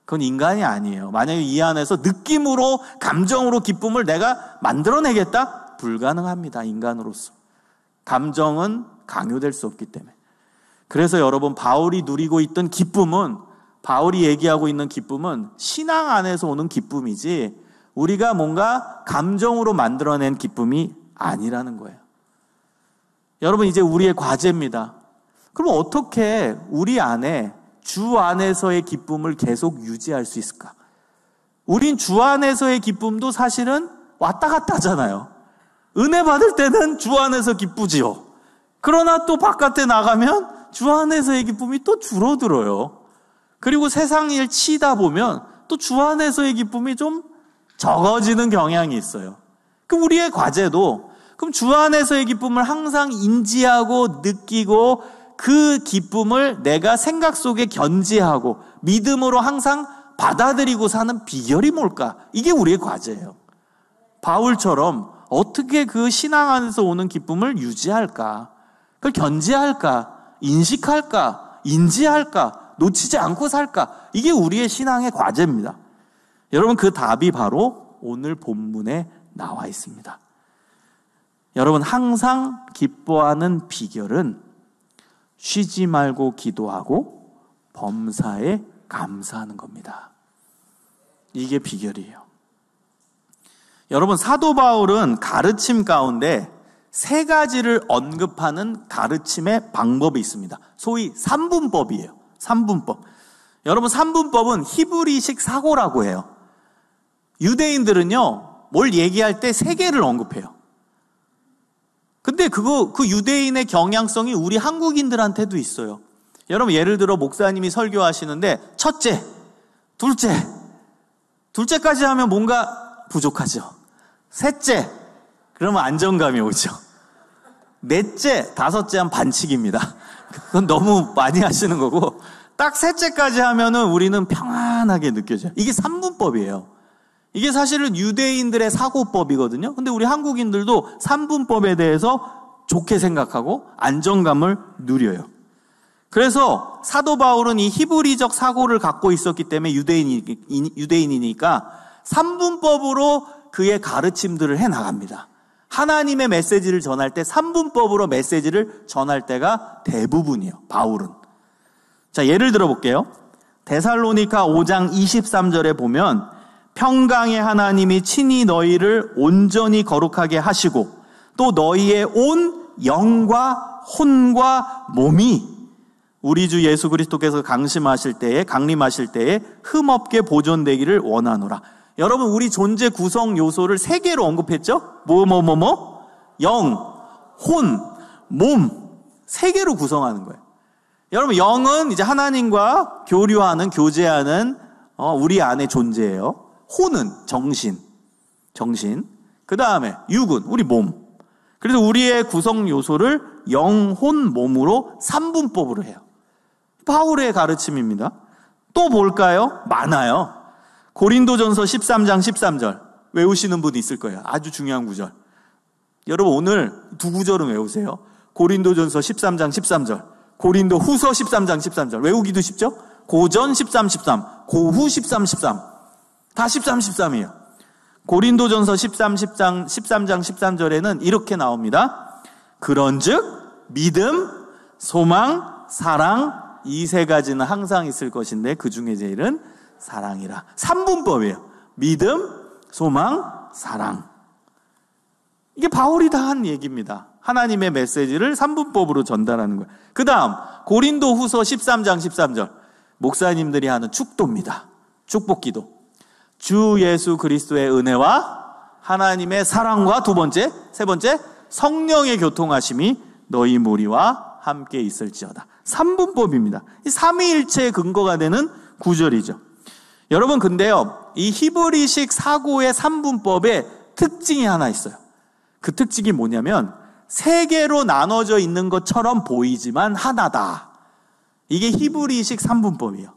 그건 인간이 아니에요. 만약에 이 안에서 느낌으로, 감정으로 기쁨을 내가 만들어내겠다? 불가능합니다. 인간으로서. 감정은 강요될 수 없기 때문에. 그래서 여러분, 바울이 누리고 있던 기쁨은, 바울이 얘기하고 있는 기쁨은 신앙 안에서 오는 기쁨이지 우리가 뭔가 감정으로 만들어낸 기쁨이 아니라는 거예요. 여러분, 이제 우리의 과제입니다. 그럼 어떻게 우리 안에, 주 안에서의 기쁨을 계속 유지할 수 있을까? 우린 주 안에서의 기쁨도 사실은 왔다 갔다 하잖아요. 은혜 받을 때는 주 안에서 기쁘지요. 그러나 또 바깥에 나가면 주 안에서의 기쁨이 또 줄어들어요. 그리고 세상 일 치다 보면 또 주 안에서의 기쁨이 좀 적어지는 경향이 있어요. 그럼 우리의 과제도, 그럼 주 안에서의 기쁨을 항상 인지하고 느끼고 그 기쁨을 내가 생각 속에 견지하고 믿음으로 항상 받아들이고 사는 비결이 뭘까? 이게 우리의 과제예요. 바울처럼 어떻게 그 신앙 안에서 오는 기쁨을 유지할까? 그걸 견지할까? 인식할까? 인지할까? 놓치지 않고 살까? 이게 우리의 신앙의 과제입니다. 여러분, 그 답이 바로 오늘 본문에 나와 있습니다. 여러분, 항상 기뻐하는 비결은 쉬지 말고 기도하고 범사에 감사하는 겁니다. 이게 비결이에요. 여러분, 사도 바울은 가르침 가운데 3가지를 언급하는 가르침의 방법이 있습니다. 소위 3분법이에요. 3분법. 여러분, 3분법은 히브리식 사고라고 해요. 유대인들은요, 뭘 얘기할 때 3개를 언급해요. 근데 그 유대인의 경향성이 우리 한국인들한테도 있어요. 여러분, 예를 들어 목사님이 설교하시는데 첫째, 둘째까지 하면 뭔가 부족하죠. 셋째, 그러면 안정감이 오죠. 넷째, 다섯째 하면 반칙입니다. 그건 너무 많이 하시는 거고, 딱 셋째까지 하면은 우리는 평안하게 느껴져요. 이게 3분법이에요. 이게 사실은 유대인들의 사고법이거든요. 근데 우리 한국인들도 3분법에 대해서 좋게 생각하고 안정감을 누려요. 그래서 사도 바울은 이 히브리적 사고를 갖고 있었기 때문에 유대인이니까 3분법으로 그의 가르침들을 해나갑니다. 하나님의 메시지를 전할 때 3분법으로 메시지를 전할 때가 대부분이에요. 바울은. 자, 예를 들어 볼게요. 데살로니가 5장 23절에 보면 평강의 하나님이 친히 너희를 온전히 거룩하게 하시고 또 너희의 온 영과 혼과 몸이 우리 주 예수 그리스도께서 강림하실 때에 흠없게 보존되기를 원하노라. 여러분, 우리 존재 구성 요소를 3개로 언급했죠? 영, 혼, 몸 3개로 구성하는 거예요. 여러분, 영은 이제 하나님과 교류하는, 교제하는 우리 안에 존재예요. 혼은 정신. 그 다음에 육은 우리 몸. 그래서 우리의 구성 요소를 영, 혼, 몸으로 3분법으로 해요. 바울의 가르침입니다. 또 볼까요? 많아요. 고린도전서 13장 13절 외우시는 분이 있을 거예요. 아주 중요한 구절. 여러분, 오늘 2 구절은 외우세요. 고린도전서 13장 13절, 고린도 후서 13장 13절. 외우기도 쉽죠? 고전 13, 13, 고후 13, 13. 다 13, 13이에요. 고린도전서 13장 13절에는 이렇게 나옵니다. 그런즉 믿음, 소망, 사랑 이 세 가지는 항상 있을 것인데 그 중에 제일은 사랑이라. 3분법이에요. 믿음, 소망, 사랑. 이게 바울이 다 한 얘기입니다. 하나님의 메시지를 3분법으로 전달하는 거예요. 그 다음 고린도 후서 13장 13절. 목사님들이 하는 축도입니다. 축복기도. 주 예수 그리스도의 은혜와 하나님의 사랑과 두 번째, 세 번째 성령의 교통하심이 너희 무리와 함께 있을지어다. 3분법입니다. 이 삼위일체의 근거가 되는 구절이죠. 여러분 근데요, 이 히브리식 사고의 3분법에 특징이 하나 있어요. 그 특징이 뭐냐면 세 개로 나눠져 있는 것처럼 보이지만 하나다. 이게 히브리식 3분법이에요.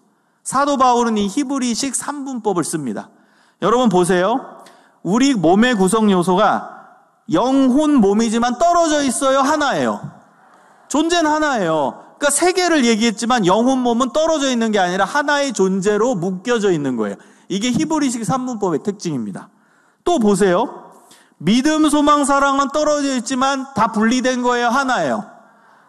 사도 바울은 이 히브리식 3분법을 씁니다. 여러분 보세요. 우리 몸의 구성 요소가 영혼 몸이지만 떨어져 있어요? 하나예요? 존재는 하나예요. 그러니까 세 개를 얘기했지만 영혼 몸은 떨어져 있는 게 아니라 하나의 존재로 묶여져 있는 거예요. 이게 히브리식 3분법의 특징입니다. 또 보세요. 믿음, 소망, 사랑은 떨어져 있지만 다 분리된 거예요? 하나예요?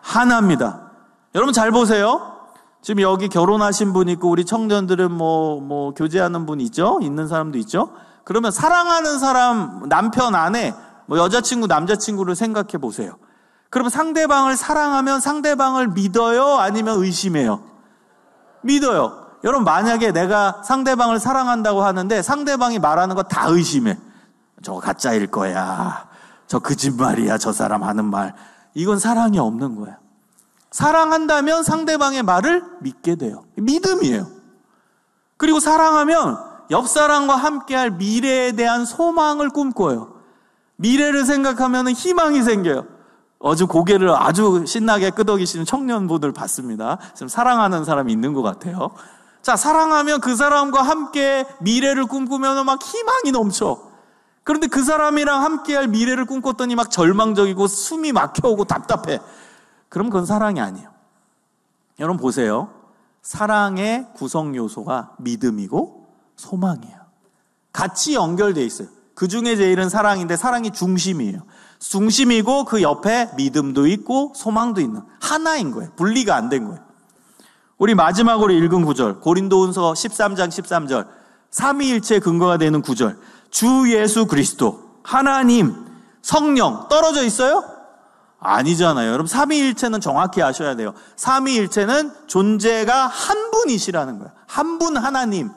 하나입니다. 여러분 잘 보세요. 지금 여기 결혼하신 분 있고 우리 청년들은 뭐 교제하는 분 있죠? 있는 사람도 있죠? 그러면 사랑하는 사람, 남편, 아내, 여자친구, 남자친구를 생각해 보세요. 그러면 상대방을 사랑하면 상대방을 믿어요? 아니면 의심해요? 믿어요. 여러분 만약에 내가 상대방을 사랑한다고 하는데 상대방이 말하는 거 다 의심해. 저거 가짜일 거야. 저 거짓말이야. 저 사람 하는 말. 이건 사랑이 없는 거예요. 사랑한다면 상대방의 말을 믿게 돼요. 믿음이에요. 그리고 사랑하면 옆 사람과 함께할 미래에 대한 소망을 꿈꿔요. 미래를 생각하면 희망이 생겨요. 어제 고개를 아주 신나게 끄덕이시는 청년분들 봤습니다. 지금 사랑하는 사람이 있는 것 같아요. 자, 사랑하면 그 사람과 함께 미래를 꿈꾸면 막 희망이 넘쳐. 그런데 그 사람이랑 함께할 미래를 꿈꿨더니 막 절망적이고 숨이 막혀오고 답답해. 그럼 그건 사랑이 아니에요. 여러분 보세요. 사랑의 구성 요소가 믿음이고 소망이에요. 같이 연결되어 있어요. 그 중에 제일은 사랑인데 사랑이 중심이에요. 중심이고 그 옆에 믿음도 있고 소망도 있는 하나인 거예요. 분리가 안 된 거예요. 우리 마지막으로 읽은 구절, 고린도후서 13장 13절, 삼위일체의 근거가 되는 구절. 주 예수 그리스도, 하나님, 성령 떨어져 있어요? 아니잖아요. 여러분 삼위일체는 정확히 아셔야 돼요. 삼위일체는 존재가 한 분이시라는 거예요. 한 분 하나님.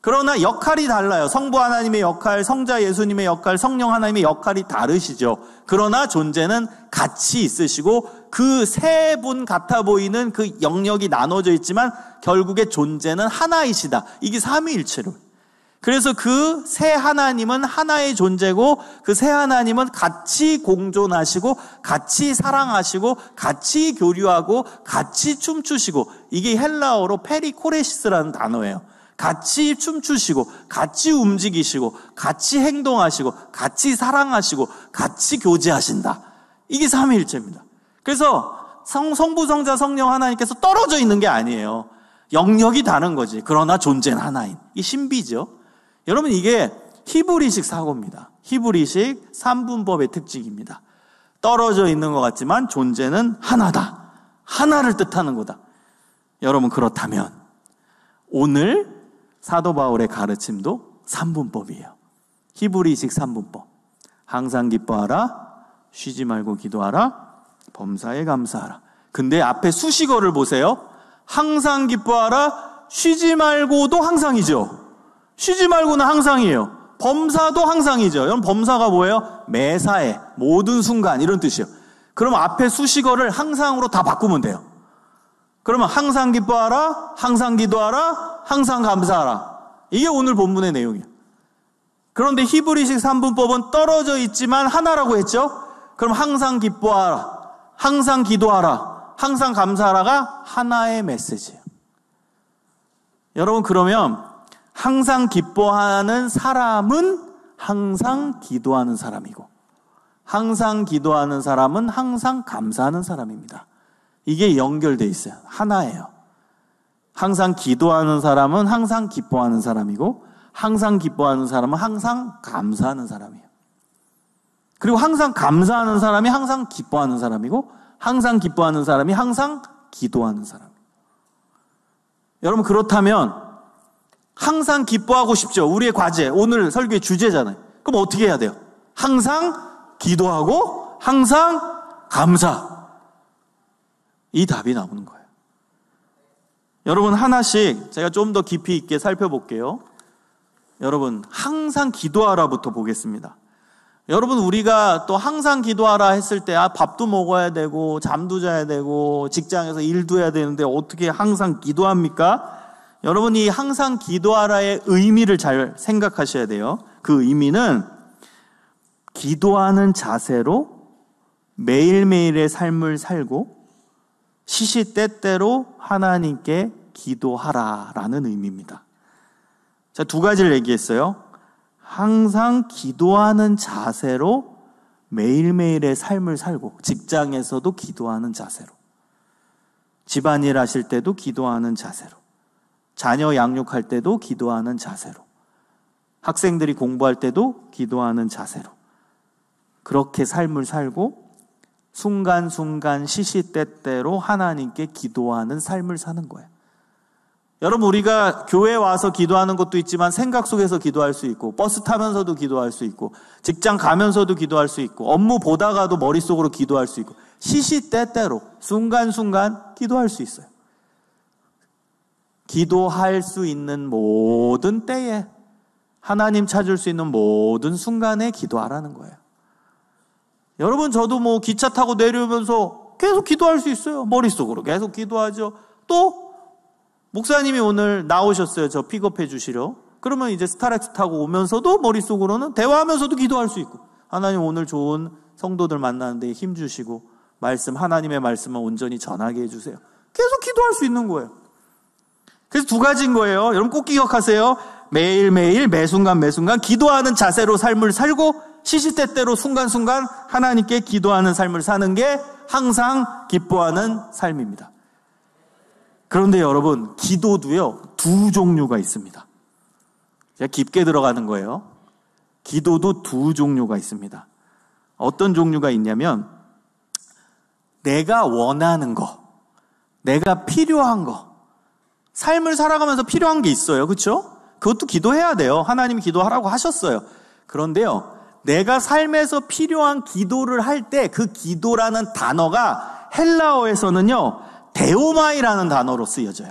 그러나 역할이 달라요. 성부 하나님의 역할, 성자 예수님의 역할, 성령 하나님의 역할이 다르시죠. 그러나 존재는 같이 있으시고 그 세 분 같아 보이는 그 영역이 나눠져 있지만 결국에 존재는 하나이시다. 이게 삼위일체로. 그래서 그 세 하나님은 하나의 존재고 그 세 하나님은 같이 공존하시고 같이 사랑하시고 같이 교류하고 같이 춤추시고 이게 헬라어로 페리코레시스라는 단어예요. 같이 춤추시고 같이 움직이시고 같이 행동하시고 같이 사랑하시고 같이 교제하신다. 이게 삼위일체입니다. 그래서 성부, 성자, 성령 하나님께서 떨어져 있는 게 아니에요. 영역이 다른 거지. 그러나 존재는 하나인. 이 신비죠. 여러분 이게 히브리식 사고입니다. 히브리식 3분법의 특징입니다. 떨어져 있는 것 같지만 존재는 하나다. 하나를 뜻하는 거다. 여러분 그렇다면 오늘 사도 바울의 가르침도 3분법이에요. 히브리식 3분법. 항상 기뻐하라, 쉬지 말고 기도하라, 범사에 감사하라. 근데 앞에 수식어를 보세요. 항상 기뻐하라, 쉬지 말고도 항상이죠. 쉬지 말고는 항상이에요. 범사도 항상이죠. 여러분 범사가 뭐예요? 매사에, 모든 순간 이런 뜻이에요. 그럼 앞에 수식어를 항상으로 다 바꾸면 돼요. 그러면 항상 기뻐하라, 항상 기도하라, 항상 감사하라. 이게 오늘 본문의 내용이에요. 그런데 히브리식 3분법은 떨어져 있지만 하나라고 했죠? 그럼 항상 기뻐하라, 항상 기도하라, 항상 감사하라가 하나의 메시지예요. 여러분 그러면 항상 기뻐하는 사람은 항상 기도하는 사람이고 항상 기도하는 사람은 항상 감사하는 사람입니다. 이게 연결돼 있어요. 하나예요. 항상 기도하는 사람은 항상 기뻐하는 사람이고, 항상 기뻐하는 사람은 항상 감사하는 사람이에요. 그리고 항상 감사하는 사람이 항상 기뻐하는 사람이고, 항상 기뻐하는 사람이 항상 기도하는 사람이에요. 여러분, 그렇다면 항상 기뻐하고 싶죠? 우리의 과제, 오늘 설교의 주제잖아요. 그럼 어떻게 해야 돼요? 항상 기도하고 항상 감사. 이 답이 나오는 거예요. 여러분, 하나씩 제가 좀 더 깊이 있게 살펴볼게요. 여러분, 항상 기도하라부터 보겠습니다. 여러분, 우리가 또 항상 기도하라 했을 때 밥도 먹어야 되고 잠도 자야 되고 직장에서 일도 해야 되는데 어떻게 항상 기도합니까? 여러분, 이 항상 기도하라의 의미를 잘 생각하셔야 돼요. 그 의미는 기도하는 자세로 매일매일의 삶을 살고 시시때때로 하나님께 기도하라라는 의미입니다. 자, 두 가지를 얘기했어요. 항상 기도하는 자세로 매일매일의 삶을 살고, 직장에서도 기도하는 자세로, 집안일 하실 때도 기도하는 자세로, 자녀 양육할 때도 기도하는 자세로, 학생들이 공부할 때도 기도하는 자세로, 그렇게 삶을 살고 순간순간 시시때때로 하나님께 기도하는 삶을 사는 거예요. 여러분, 우리가 교회 와서 기도하는 것도 있지만 생각 속에서 기도할 수 있고, 버스 타면서도 기도할 수 있고, 직장 가면서도 기도할 수 있고, 업무 보다가도 머릿속으로 기도할 수 있고, 시시때때로 순간순간 기도할 수 있어요. 기도할 수 있는 모든 때에, 하나님 찾을 수 있는 모든 순간에 기도하라는 거예요. 여러분, 저도 기차 타고 내려오면서 계속 기도할 수 있어요. 머릿속으로 계속 기도하죠. 또 목사님이 오늘 나오셨어요. 저 픽업해 주시러. 그러면 이제 스타렉스 타고 오면서도 머릿속으로는 대화하면서도 기도할 수 있고, 하나님 오늘 좋은 성도들 만나는데 힘 주시고, 하나님의 말씀을 온전히 전하게 해주세요. 계속 기도할 수 있는 거예요. 그래서 두 가지인 거예요. 여러분 꼭 기억하세요. 매일매일 매순간 기도하는 자세로 삶을 살고, 시시때때로 순간순간 하나님께 기도하는 삶을 사는 게 항상 기뻐하는 삶입니다. 그런데 여러분, 기도도요, 두 종류가 있습니다. 제가 깊게 들어가는 거예요. 기도도 두 종류가 있습니다. 어떤 종류가 있냐면, 내가 원하는 거, 내가 필요한 거, 삶을 살아가면서 필요한 게 있어요. 그렇죠? 그것도 기도해야 돼요. 하나님이 기도하라고 하셨어요. 그런데요, 내가 삶에서 필요한 기도를 할 때 그 기도라는 단어가 헬라어에서는요, 데오마이라는 단어로 쓰여져요.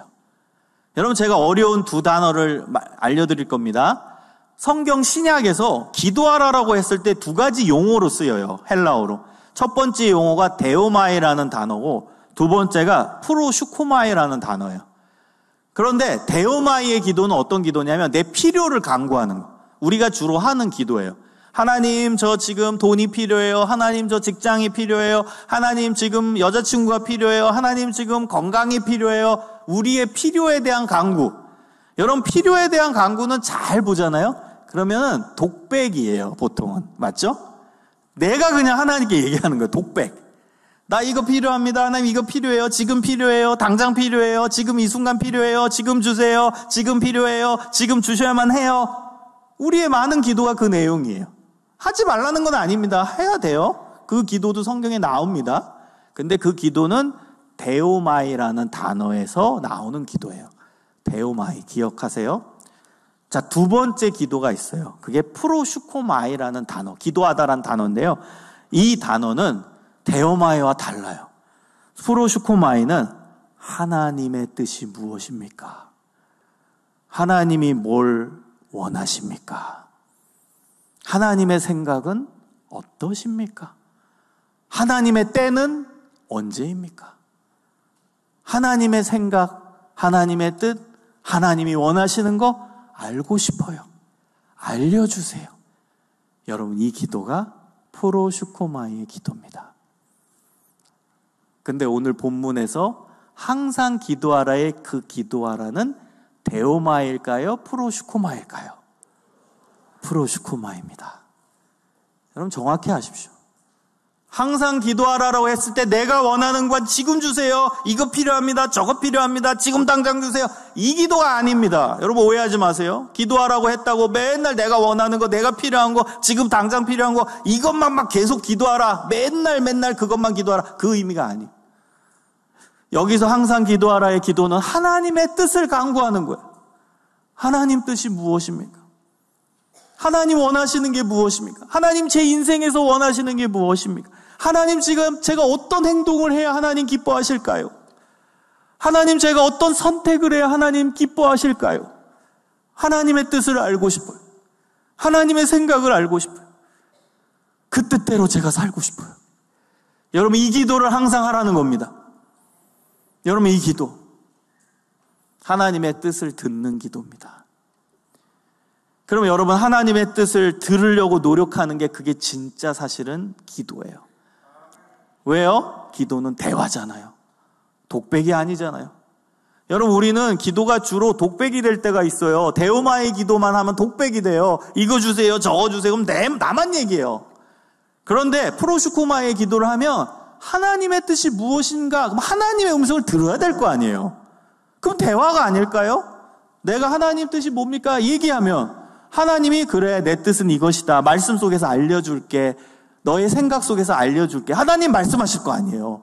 여러분, 제가 어려운 두 단어를 알려드릴 겁니다. 성경 신약에서 기도하라라고 했을 때 두 가지 용어로 쓰여요. 헬라어로. 첫 번째 용어가 데오마이라는 단어고, 두 번째가 프로슈코마이라는 단어예요. 그런데 데오마이의 기도는 어떤 기도냐면 내 필요를 간구하는 거. 우리가 주로 하는 기도예요. 하나님, 저 지금 돈이 필요해요. 하나님, 저 직장이 필요해요. 하나님, 지금 여자친구가 필요해요. 하나님, 지금 건강이 필요해요. 우리의 필요에 대한 간구. 여러분, 필요에 대한 간구는 잘 보잖아요. 그러면은 독백이에요, 보통은. 맞죠? 내가 그냥 하나님께 얘기하는 거예요. 독백. 나 이거 필요합니다. 하나님, 이거 필요해요. 지금 필요해요. 당장 필요해요. 지금 이 순간 필요해요. 지금 주세요. 지금 필요해요. 지금 주셔야만 해요. 우리의 많은 기도가 그 내용이에요. 하지 말라는 건 아닙니다. 해야 돼요. 그 기도도 성경에 나옵니다. 근데 그 기도는 데오마이라는 단어에서 나오는 기도예요. 데오마이, 기억하세요? 자, 두 번째 기도가 있어요. 그게 프로슈코마이라는 단어, 기도하다라는 단어인데요. 이 단어는 데오마이와 달라요. 프로슈코마이는 하나님의 뜻이 무엇입니까? 하나님이 뭘 원하십니까? 하나님의 생각은 어떠십니까? 하나님의 때는 언제입니까? 하나님의 생각, 하나님의 뜻, 하나님이 원하시는 거 알고 싶어요. 알려주세요. 여러분, 이 기도가 프로슈코마이의 기도입니다. 근데 오늘 본문에서 항상 기도하라의 그 기도하라는 데오마일까요? 프로슈코마일까요? 프로슈코마입니다. 여러분, 정확히 아십시오. 항상 기도하라고 했을 때 내가 원하는 건 지금 주세요. 이거 필요합니다. 저거 필요합니다. 지금 당장 주세요. 이 기도가 아닙니다. 여러분 오해하지 마세요. 기도하라고 했다고 맨날 내가 원하는 거, 내가 필요한 거, 지금 당장 필요한 거 이것만 막 계속 기도하라. 맨날 그것만 기도하라. 그 의미가 아니에요. 여기서 항상 기도하라의 기도는 하나님의 뜻을 간구하는 거예요. 하나님 뜻이 무엇입니까? 하나님 원하시는 게 무엇입니까? 하나님 제 인생에서 원하시는 게 무엇입니까? 하나님 지금 제가 어떤 행동을 해야 하나님 기뻐하실까요? 하나님 제가 어떤 선택을 해야 하나님 기뻐하실까요? 하나님의 뜻을 알고 싶어요. 하나님의 생각을 알고 싶어요. 그 뜻대로 제가 살고 싶어요. 여러분 이 기도를 항상 하라는 겁니다. 여러분 이 기도 하나님의 뜻을 듣는 기도입니다. 그러면 여러분 하나님의 뜻을 들으려고 노력하는 게 그게 진짜 사실은 기도예요. 왜요? 기도는 대화잖아요. 독백이 아니잖아요. 여러분 우리는 기도가 주로 독백이 될 때가 있어요. 데오마의 기도만 하면 독백이 돼요. 이거 주세요, 저거 주세요. 그럼 나만 얘기해요. 그런데 프로슈코마의 기도를 하면 하나님의 뜻이 무엇인가? 그럼 하나님의 음성을 들어야 될 거 아니에요. 그럼 대화가 아닐까요? 내가 하나님 뜻이 뭡니까? 얘기하면 하나님이 그래 내 뜻은 이것이다. 말씀 속에서 알려줄게. 너의 생각 속에서 알려줄게. 하나님 말씀하실 거 아니에요.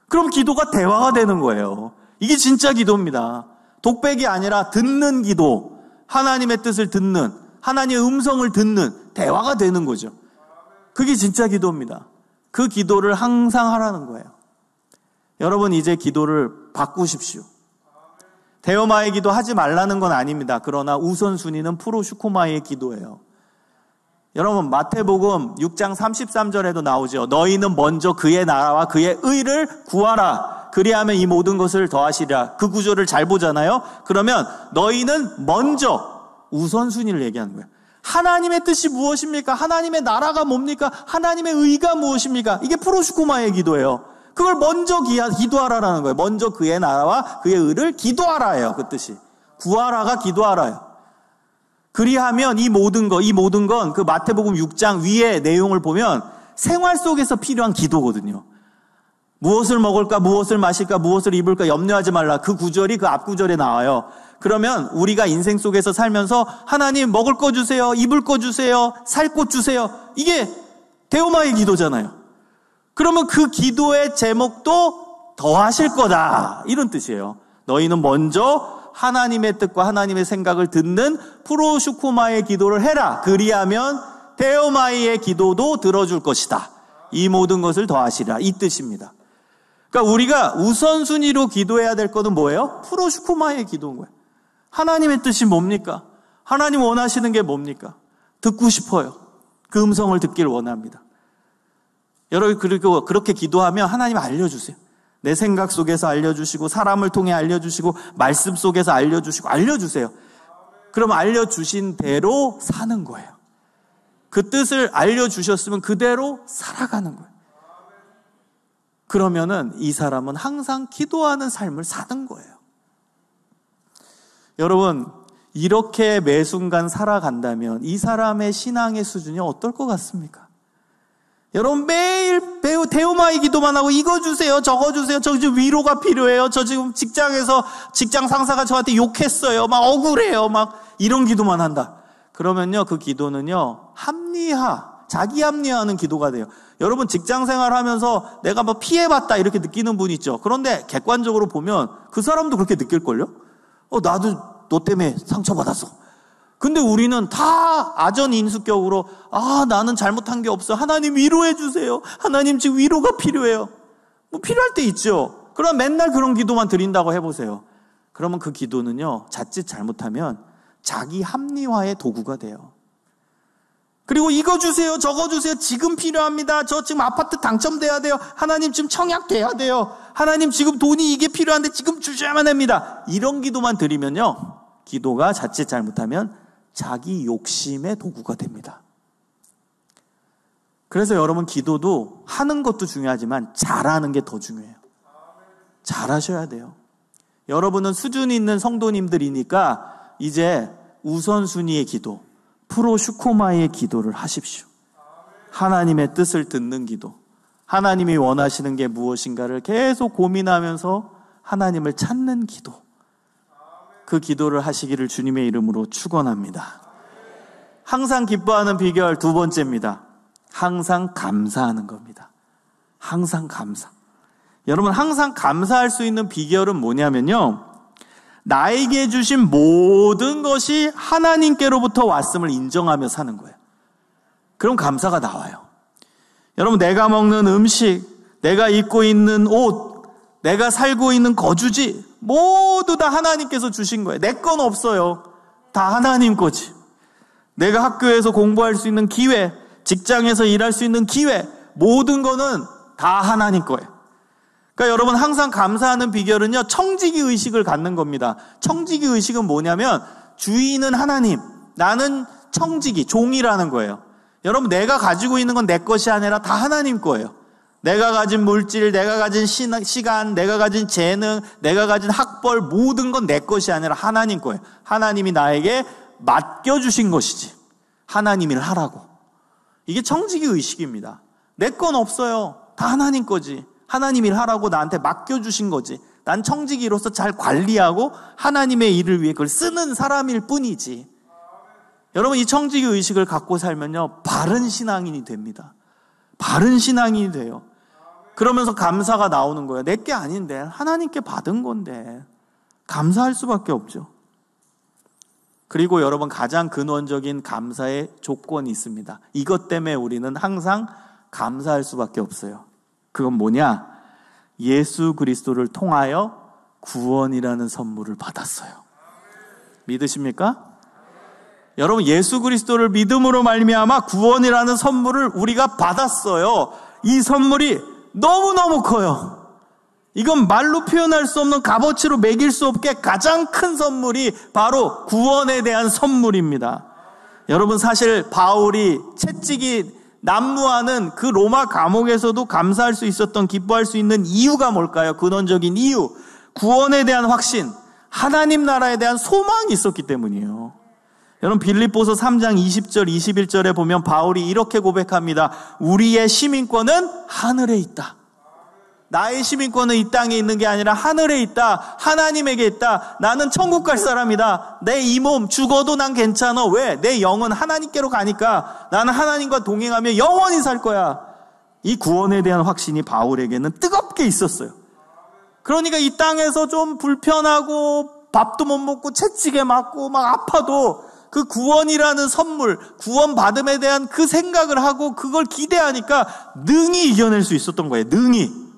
그럼 기도가 대화가 되는 거예요. 이게 진짜 기도입니다. 독백이 아니라 듣는 기도. 하나님의 뜻을 듣는, 하나님의 음성을 듣는 대화가 되는 거죠. 그게 진짜 기도입니다. 그 기도를 항상 하라는 거예요. 여러분 이제 기도를 바꾸십시오. 데오마의 기도 하지 말라는 건 아닙니다. 그러나 우선순위는 프로슈코마의 기도예요. 여러분 마태복음 6장 33절에도 나오죠. 너희는 먼저 그의 나라와 그의 의를 구하라. 그리하면 이 모든 것을 더하시리라. 그 구절을 잘 보잖아요. 그러면 너희는 먼저 우선순위를 얘기하는 거예요. 하나님의 뜻이 무엇입니까? 하나님의 나라가 뭡니까? 하나님의 의가 무엇입니까? 이게 프로슈코마의 기도예요. 그걸 먼저 기도하라라는 거예요. 먼저 그의 나라와 그의 의를 기도하라예요. 그 뜻이. 구하라가 기도하라예요. 그리하면 이 모든 건 그 마태복음 6장 위의 내용을 보면 생활 속에서 필요한 기도거든요. 무엇을 먹을까, 무엇을 마실까, 무엇을 입을까 염려하지 말라. 그 구절이 그 앞 구절에 나와요. 그러면 우리가 인생 속에서 살면서 하나님 먹을 거 주세요, 입을 거 주세요, 살 곳 주세요. 이게 데오마의 기도잖아요. 그러면 그 기도의 제목도 더하실 거다. 이런 뜻이에요. 너희는 먼저 하나님의 뜻과 하나님의 생각을 듣는 프로슈코마의 기도를 해라. 그리하면 데오마의 기도도 들어줄 것이다. 이 모든 것을 더하시라. 이 뜻입니다. 그러니까 우리가 우선순위로 기도해야 될 것은 뭐예요? 프로슈코마의 기도인 거예요. 하나님의 뜻이 뭡니까? 하나님 원하시는 게 뭡니까? 듣고 싶어요. 그 음성을 듣길 원합니다. 여러분 그리고 그렇게 기도하면 하나님 알려주세요. 내 생각 속에서 알려주시고 사람을 통해 알려주시고 말씀 속에서 알려주세요. 그럼 알려주신 대로 사는 거예요. 그 뜻을 알려주셨으면 그대로 살아가는 거예요. 그러면은 이 사람은 항상 기도하는 삶을 사는 거예요. 여러분 이렇게 매 순간 살아간다면 이 사람의 신앙의 수준이 어떨 것 같습니까? 여러분 매일 데오마의 기도만 하고 이거 주세요, 저거 주세요, 저 지금 위로가 필요해요, 저 지금 직장에서 직장 상사가 저한테 욕했어요, 막 억울해요, 막 이런 기도만 한다. 그러면요 그 기도는요 자기 합리화하는 기도가 돼요. 여러분 직장 생활하면서 내가 뭐 피해봤다 이렇게 느끼는 분 있죠. 그런데 객관적으로 보면 그 사람도 그렇게 느낄걸요? 나도 너 때문에 상처받았어. 근데 우리는 다 아전인수격으로 나는 잘못한 게 없어. 하나님 위로해 주세요. 하나님 지금 위로가 필요해요. 뭐 필요할 때 있죠. 그럼 맨날 그런 기도만 드린다고 해보세요. 그러면 그 기도는요 자칫 잘못하면 자기 합리화의 도구가 돼요. 그리고 이거 주세요, 저거 주세요, 지금 필요합니다. 저 지금 아파트 당첨돼야 돼요. 하나님 지금 청약돼야 돼요. 하나님 지금 돈이 이게 필요한데 지금 주셔야만 합니다. 이런 기도만 드리면요 기도가 자칫 잘못하면 자기 욕심의 도구가 됩니다. 그래서 여러분 기도도 하는 것도 중요하지만 잘하는 게 더 중요해요. 잘하셔야 돼요. 여러분은 수준 있는 성도님들이니까 이제 우선순위의 기도, 프로슈코마의 기도를 하십시오. 하나님의 뜻을 듣는 기도, 하나님이 원하시는 게 무엇인가를 계속 고민하면서 하나님을 찾는 기도, 그 기도를 하시기를 주님의 이름으로 축원합니다. 항상 기뻐하는 비결 두 번째입니다. 항상 감사하는 겁니다. 항상 감사. 여러분, 항상 감사할 수 있는 비결은 뭐냐면요, 나에게 주신 모든 것이 하나님께로부터 왔음을 인정하며 사는 거예요. 그럼 감사가 나와요. 여러분, 내가 먹는 음식, 내가 입고 있는 옷, 내가 살고 있는 거주지, 모두 다 하나님께서 주신 거예요. 내 건 없어요. 다 하나님 거지. 내가 학교에서 공부할 수 있는 기회, 직장에서 일할 수 있는 기회, 모든 거는 다 하나님 거예요. 그러니까 여러분, 항상 감사하는 비결은요, 청지기 의식을 갖는 겁니다. 청지기 의식은 뭐냐면 주인은 하나님, 나는 청지기, 종이라는 거예요. 여러분, 내가 가지고 있는 건 내 것이 아니라 다 하나님 거예요. 내가 가진 물질, 내가 가진 시간, 내가 가진 재능, 내가 가진 학벌, 모든 건 내 것이 아니라 하나님 거예요. 하나님이 나에게 맡겨주신 것이지, 하나님 일 하라고. 이게 청지기 의식입니다. 내 건 없어요. 다 하나님 거지. 하나님 일 하라고 나한테 맡겨주신 거지. 난 청지기로서 잘 관리하고 하나님의 일을 위해 그걸 쓰는 사람일 뿐이지. 여러분, 이 청지기 의식을 갖고 살면요, 바른 신앙인이 됩니다. 바른 신앙인이 돼요. 그러면서 감사가 나오는 거예요. 내 게 아닌데 하나님께 받은 건데 감사할 수밖에 없죠. 그리고 여러분, 가장 근원적인 감사의 조건이 있습니다. 이것 때문에 우리는 항상 감사할 수밖에 없어요. 그건 뭐냐? 예수 그리스도를 통하여 구원이라는 선물을 받았어요. 믿으십니까? 여러분, 예수 그리스도를 믿음으로 말미암아 구원이라는 선물을 우리가 받았어요. 이 선물이 너무너무 커요. 이건 말로 표현할 수 없는, 값어치로 매길 수 없게 가장 큰 선물이 바로 구원에 대한 선물입니다. 여러분, 사실 바울이 채찍이 난무하는 그 로마 감옥에서도 감사할 수 있었던, 기뻐할 수 있는 이유가 뭘까요? 근원적인 이유, 구원에 대한 확신, 하나님 나라에 대한 소망이 있었기 때문이에요. 여러분, 빌립보서 3장 20절 21절에 보면 바울이 이렇게 고백합니다. 우리의 시민권은 하늘에 있다. 나의 시민권은 이 땅에 있는 게 아니라 하늘에 있다. 하나님에게 있다. 나는 천국 갈 사람이다. 내 이 몸 죽어도 난 괜찮아. 왜? 내 영은 하나님께로 가니까 나는 하나님과 동행하며 영원히 살 거야. 이 구원에 대한 확신이 바울에게는 뜨겁게 있었어요. 그러니까 이 땅에서 좀 불편하고 밥도 못 먹고 채찍에 맞고 막 아파도 그 구원이라는 선물, 구원받음에 대한 그 생각을 하고 그걸 기대하니까 능히 이겨낼 수 있었던 거예요. 능히.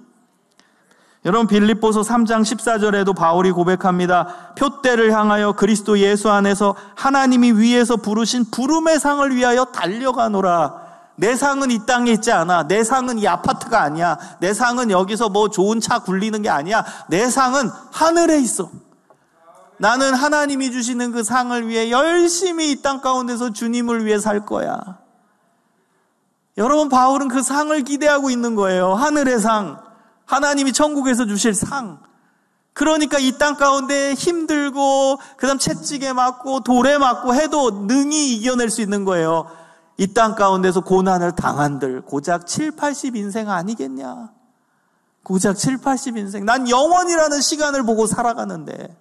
여러분, 빌립보서 3장 14절에도 바울이 고백합니다. 표대를 향하여 그리스도 예수 안에서 하나님이 위에서 부르신 부름의 상을 위하여 달려가노라. 내 상은 이 땅에 있지 않아. 내 상은 이 아파트가 아니야. 내 상은 여기서 뭐 좋은 차 굴리는 게 아니야. 내 상은 하늘에 있어. 나는 하나님이 주시는 그 상을 위해 열심히 이 땅 가운데서 주님을 위해 살 거야. 여러분, 바울은 그 상을 기대하고 있는 거예요. 하늘의 상, 하나님이 천국에서 주실 상. 그러니까 이 땅 가운데 힘들고 그다음 채찍에 맞고 돌에 맞고 해도 능히 이겨낼 수 있는 거예요. 이 땅 가운데서 고난을 당한들 고작 7, 80 인생 아니겠냐. 고작 7, 80 인생. 난 영원이라는 시간을 보고 살아가는데,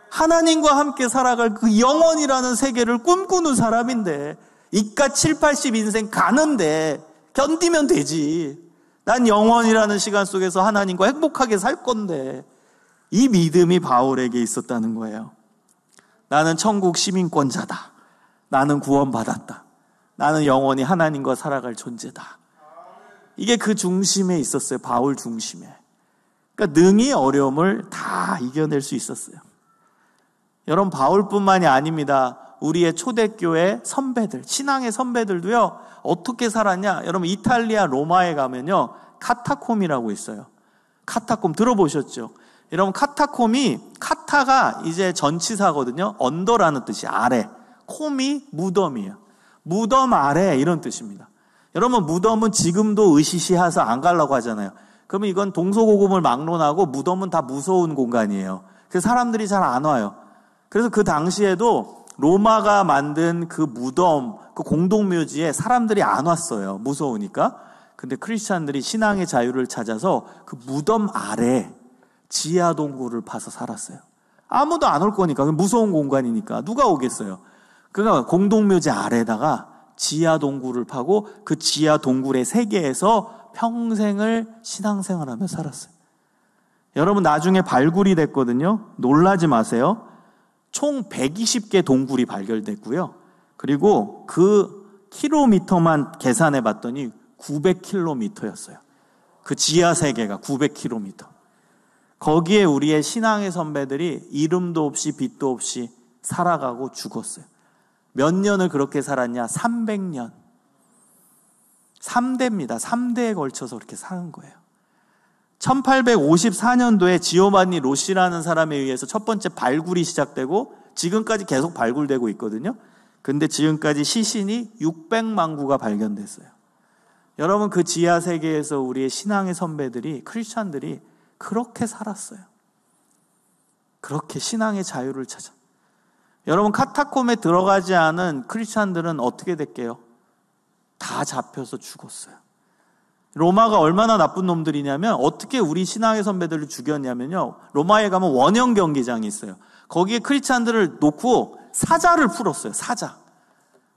하나님과 함께 살아갈 그 영원이라는 세계를 꿈꾸는 사람인데 이깟 7, 80 인생 가는데 견디면 되지. 난 영원이라는 시간 속에서 하나님과 행복하게 살 건데. 이 믿음이 바울에게 있었다는 거예요. 나는 천국 시민권자다. 나는 구원받았다. 나는 영원히 하나님과 살아갈 존재다. 이게 그 중심에 있었어요. 바울 중심에. 그러니까 능히 어려움을 다 이겨낼 수 있었어요. 여러분, 바울뿐만이 아닙니다. 우리의 초대교회 선배들, 신앙의 선배들도요, 어떻게 살았냐? 여러분, 이탈리아 로마에 가면요, 카타콤이라고 있어요. 카타콤 들어보셨죠? 여러분, 카타콤이, 카타가 이제 전치사거든요. 언더라는 뜻이 아래, 콤이 무덤이에요. 무덤 아래, 이런 뜻입니다. 여러분, 무덤은 지금도 으시시해서 안 가려고 하잖아요. 그러면 이건 동서고금을 막론하고 무덤은 다 무서운 공간이에요. 그래서 사람들이 잘 안 와요. 그래서 그 당시에도 로마가 만든 그 무덤, 그 공동묘지에 사람들이 안 왔어요. 무서우니까. 근데 크리스찬들이 신앙의 자유를 찾아서 그 무덤 아래 지하 동굴을 파서 살았어요. 아무도 안 올 거니까, 무서운 공간이니까 누가 오겠어요. 그러니까 공동묘지 아래다가 지하 동굴을 파고 그 지하 동굴의 세계에서 평생을 신앙생활하며 살았어요. 여러분, 나중에 발굴이 됐거든요. 놀라지 마세요. 총 120개 동굴이 발견됐고요. 그리고 그 킬로미터만 계산해 봤더니 900km였어요. 그 지하 세계가 900km. 거기에 우리의 신앙의 선배들이 이름도 없이 빛도 없이 살아가고 죽었어요. 몇 년을 그렇게 살았냐? 300년. 3대입니다. 3대에 걸쳐서 그렇게 사는 거예요. 1854년도에 지오반니 로시라는 사람에 의해서 첫 번째 발굴이 시작되고 지금까지 계속 발굴되고 있거든요. 근데 지금까지 시신이 600만 구가 발견됐어요. 여러분, 그 지하 세계에서 우리의 신앙의 선배들이, 크리스찬들이 그렇게 살았어요. 그렇게 신앙의 자유를 찾아. 여러분, 카타콤에 들어가지 않은 크리스찬들은 어떻게 됐게요? 다 잡혀서 죽었어요. 로마가 얼마나 나쁜 놈들이냐면 어떻게 우리 신앙의 선배들을 죽였냐면요, 로마에 가면 원형 경기장이 있어요. 거기에 크리스찬들을 놓고 사자를 풀었어요.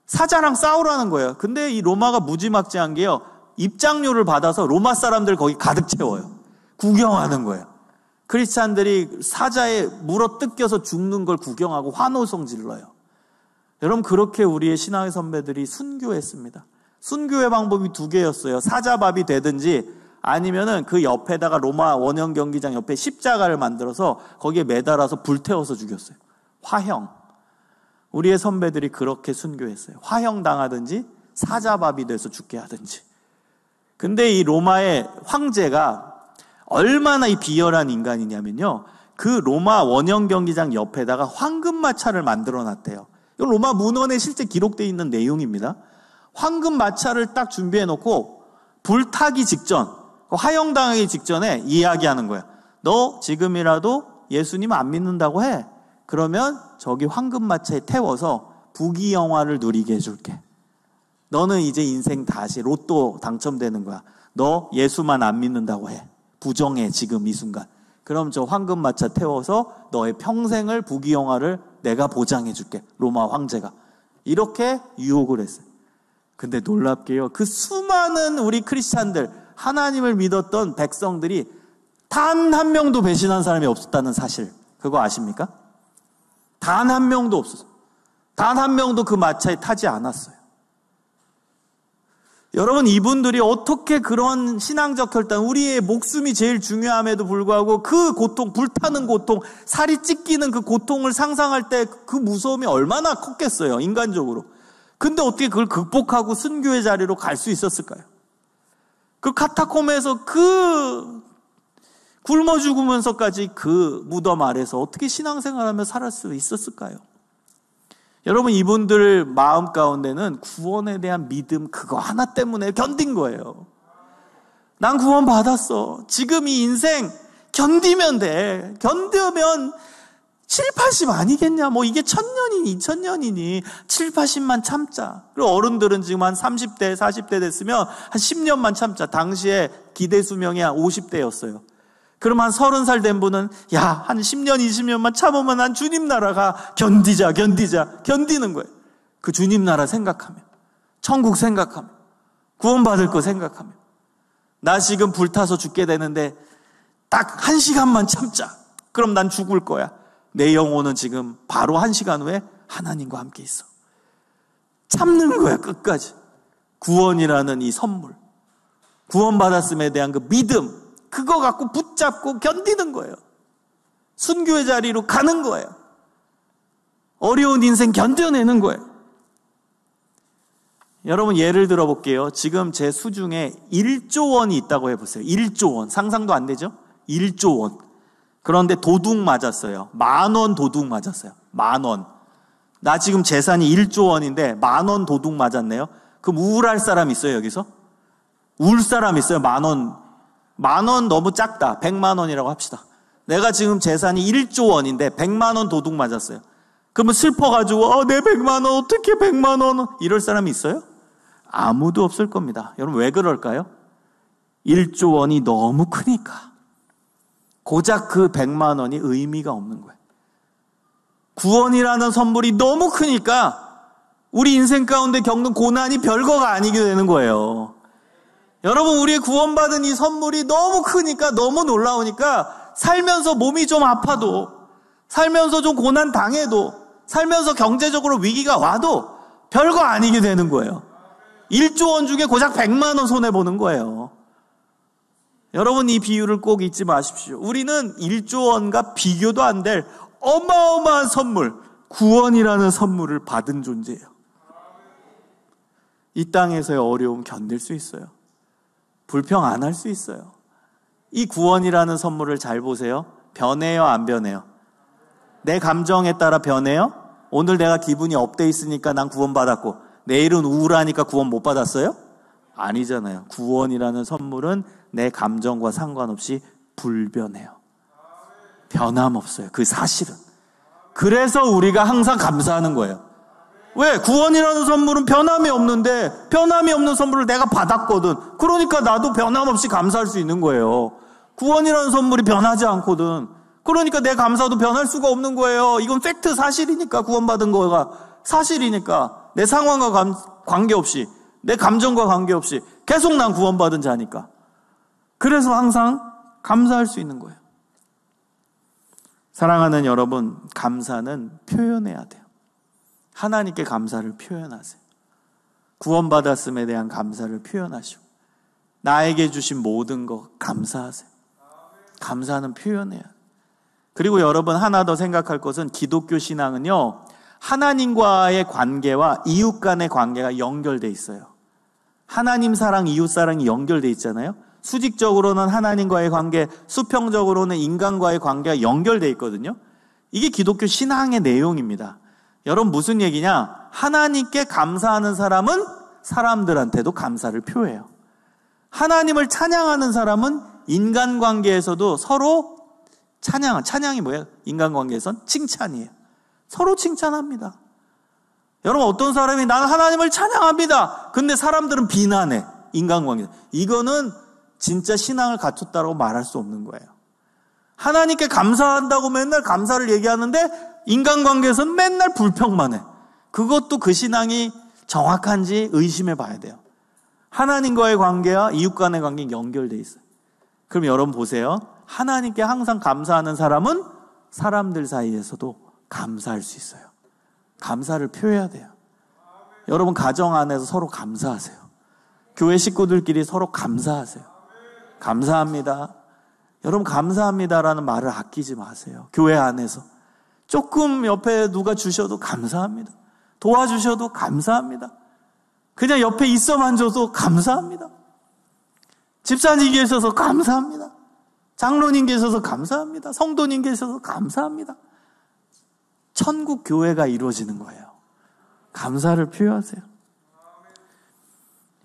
사자랑 싸우라는 거예요. 근데 이 로마가 무지막지한 게요, 입장료를 받아서 로마 사람들 거기 가득 채워요. 구경하는 거예요. 크리스찬들이 사자에 물어 뜯겨서 죽는 걸 구경하고 환호성 질러요. 여러분, 그렇게 우리의 신앙의 선배들이 순교했습니다. 순교의 방법이 두 개였어요. 사자밥이 되든지 아니면은 그 옆에다가 로마 원형 경기장 옆에 십자가를 만들어서 거기에 매달아서 불태워서 죽였어요. 화형. 우리의 선배들이 그렇게 순교했어요. 화형 당하든지 사자밥이 돼서 죽게 하든지. 근데 이 로마의 황제가 얼마나 이 비열한 인간이냐면요, 그 로마 원형 경기장 옆에다가 황금마차를 만들어 놨대요. 이거 로마 문헌에 실제 기록되어 있는 내용입니다. 황금마차를 딱 준비해 놓고 불타기 직전, 화형당하기 직전에 이야기하는 거야. 너 지금이라도 예수님 안 믿는다고 해. 그러면 저기 황금마차에 태워서 부귀영화를 누리게 해줄게. 너는 이제 인생 다시 로또 당첨되는 거야. 너 예수만 안 믿는다고 해. 부정해, 지금 이 순간. 그럼 저 황금마차 태워서 너의 평생을 부귀영화를 내가 보장해 줄게. 로마 황제가. 이렇게 유혹을 했어요. 근데 놀랍게요, 그 수많은 우리 크리스찬들, 하나님을 믿었던 백성들이 단 한 명도 배신한 사람이 없었다는 사실, 그거 아십니까? 단 한 명도 없었어요. 단 한 명도 그 마차에 타지 않았어요. 여러분, 이분들이 어떻게 그런 신앙적 결단, 우리의 목숨이 제일 중요함에도 불구하고 그 고통, 불타는 고통, 살이 찢기는 그 고통을 상상할 때 그 무서움이 얼마나 컸겠어요, 인간적으로. 근데 어떻게 그걸 극복하고 순교의 자리로 갈 수 있었을까요? 그 카타콤에서 그 굶어 죽으면서까지 그 무덤 아래서 어떻게 신앙생활하며 살 수 있었을까요? 여러분, 이분들 마음 가운데는 구원에 대한 믿음, 그거 하나 때문에 견딘 거예요. 난 구원 받았어. 지금 이 인생 견디면 돼. 견디면 7, 80 아니겠냐? 뭐 이게 1000년이니 2000년이니 7, 80만 참자. 그리고 어른들은 지금 한 30대, 40대 됐으면 한 10년만 참자. 당시에 기대 수명이 한 50대였어요. 그럼 한 30살 된 분은 야, 한 10년, 20년만 참으면 난 주님 나라가 견디는 거예요. 그 주님 나라 생각하며, 천국 생각하며, 구원받을 거 생각하며, 나 지금 불타서 죽게 되는데 딱 1시간만 참자. 그럼 난 죽을 거야. 내 영혼은 지금 바로 1시간 후에 하나님과 함께 있어. 참는 거야, 끝까지. 구원이라는 이 선물, 구원받았음에 대한 그 믿음, 그거 갖고 붙잡고 견디는 거예요. 순교의 자리로 가는 거예요. 어려운 인생 견뎌내는 거예요. 여러분, 예를 들어 볼게요. 지금 제 수중에 1조 원이 있다고 해보세요. 1조 원. 상상도 안 되죠? 1조 원. 그런데 도둑 맞았어요. 10,000원 도둑 맞았어요. 10,000원. 나 지금 재산이 1조 원인데 10,000원 도둑 맞았네요. 그럼 우울할 사람 있어요, 여기서? 울 사람 있어요? 10,000원. 10,000원 너무 작다. 100만 원이라고 합시다. 내가 지금 재산이 1조 원인데 100만 원 도둑 맞았어요. 그러면 슬퍼가지고 내 100만 원 어떻게 100만 원 이럴 사람이 있어요? 아무도 없을 겁니다. 여러분, 왜 그럴까요? 1조 원이 너무 크니까 고작 그 100만 원이 의미가 없는 거예요. 구원이라는 선물이 너무 크니까 우리 인생 가운데 겪는 고난이 별거가 아니게 되는 거예요. 여러분, 우리의 구원받은 이 선물이 너무 크니까, 너무 놀라우니까 살면서 몸이 좀 아파도, 살면서 좀 고난 당해도, 살면서 경제적으로 위기가 와도 별거 아니게 되는 거예요. 1조 원 중에 고작 100만 원 손해보는 거예요. 여러분, 이 비유를 꼭 잊지 마십시오. 우리는 1조 원과 비교도 안 될 어마어마한 선물, 구원이라는 선물을 받은 존재예요. 이 땅에서의 어려움 견딜 수 있어요. 불평 안 할 수 있어요. 이 구원이라는 선물을 잘 보세요. 변해요, 안 변해요? 내 감정에 따라 변해요? 오늘 내가 기분이 업돼 있으니까 난 구원받았고 내일은 우울하니까 구원 못 받았어요? 아니잖아요. 구원이라는 선물은 내 감정과 상관없이 불변해요. 변함없어요. 그 사실은. 그래서 우리가 항상 감사하는 거예요. 왜? 구원이라는 선물은 변함이 없는데 변함이 없는 선물을 내가 받았거든. 그러니까 나도 변함없이 감사할 수 있는 거예요. 구원이라는 선물이 변하지 않거든. 그러니까 내 감사도 변할 수가 없는 거예요. 이건 팩트, 사실이니까. 구원받은 거가 사실이니까. 내 상황과 관계없이, 내 감정과 관계없이 계속 난 구원받은 자니까. 그래서 항상 감사할 수 있는 거예요. 사랑하는 여러분, 감사는 표현해야 돼요. 하나님께 감사를 표현하세요. 구원받았음에 대한 감사를 표현하시고 나에게 주신 모든 것 감사하세요. 감사는 표현해야 돼요. 그리고 여러분, 하나 더 생각할 것은 기독교 신앙은요, 하나님과의 관계와 이웃 간의 관계가 연결돼 있어요. 하나님 사랑, 이웃 사랑이 연결돼 있잖아요. 수직적으로는 하나님과의 관계, 수평적으로는 인간과의 관계가 연결돼 있거든요. 이게 기독교 신앙의 내용입니다. 여러분, 무슨 얘기냐? 하나님께 감사하는 사람은 사람들한테도 감사를 표해요. 하나님을 찬양하는 사람은 인간관계에서도 서로 찬양이 뭐예요? 인간관계에선 칭찬이에요. 서로 칭찬합니다. 여러분, 어떤 사람이 나는 하나님을 찬양합니다. 근데 사람들은 비난해. 인간관계. 이거는 진짜 신앙을 갖췄다고 말할 수 없는 거예요. 하나님께 감사한다고 맨날 감사를 얘기하는데 인간관계에서는 맨날 불평만 해. 그것도 그 신앙이 정확한지 의심해 봐야 돼요. 하나님과의 관계와 이웃 간의 관계가 연결돼 있어요. 그럼 여러분 보세요. 하나님께 항상 감사하는 사람은 사람들 사이에서도 감사할 수 있어요. 감사를 표해야 돼요. 여러분, 가정 안에서 서로 감사하세요. 교회 식구들끼리 서로 감사하세요. 감사합니다. 여러분, 감사합니다라는 말을 아끼지 마세요. 교회 안에서 조금 옆에 누가 주셔도 감사합니다. 도와주셔도 감사합니다. 그냥 옆에 있어만 줘도 감사합니다. 집사님 계셔서 감사합니다. 장로님 계셔서 감사합니다. 성도님 계셔서 감사합니다. 천국 교회가 이루어지는 거예요. 감사를 표현하세요.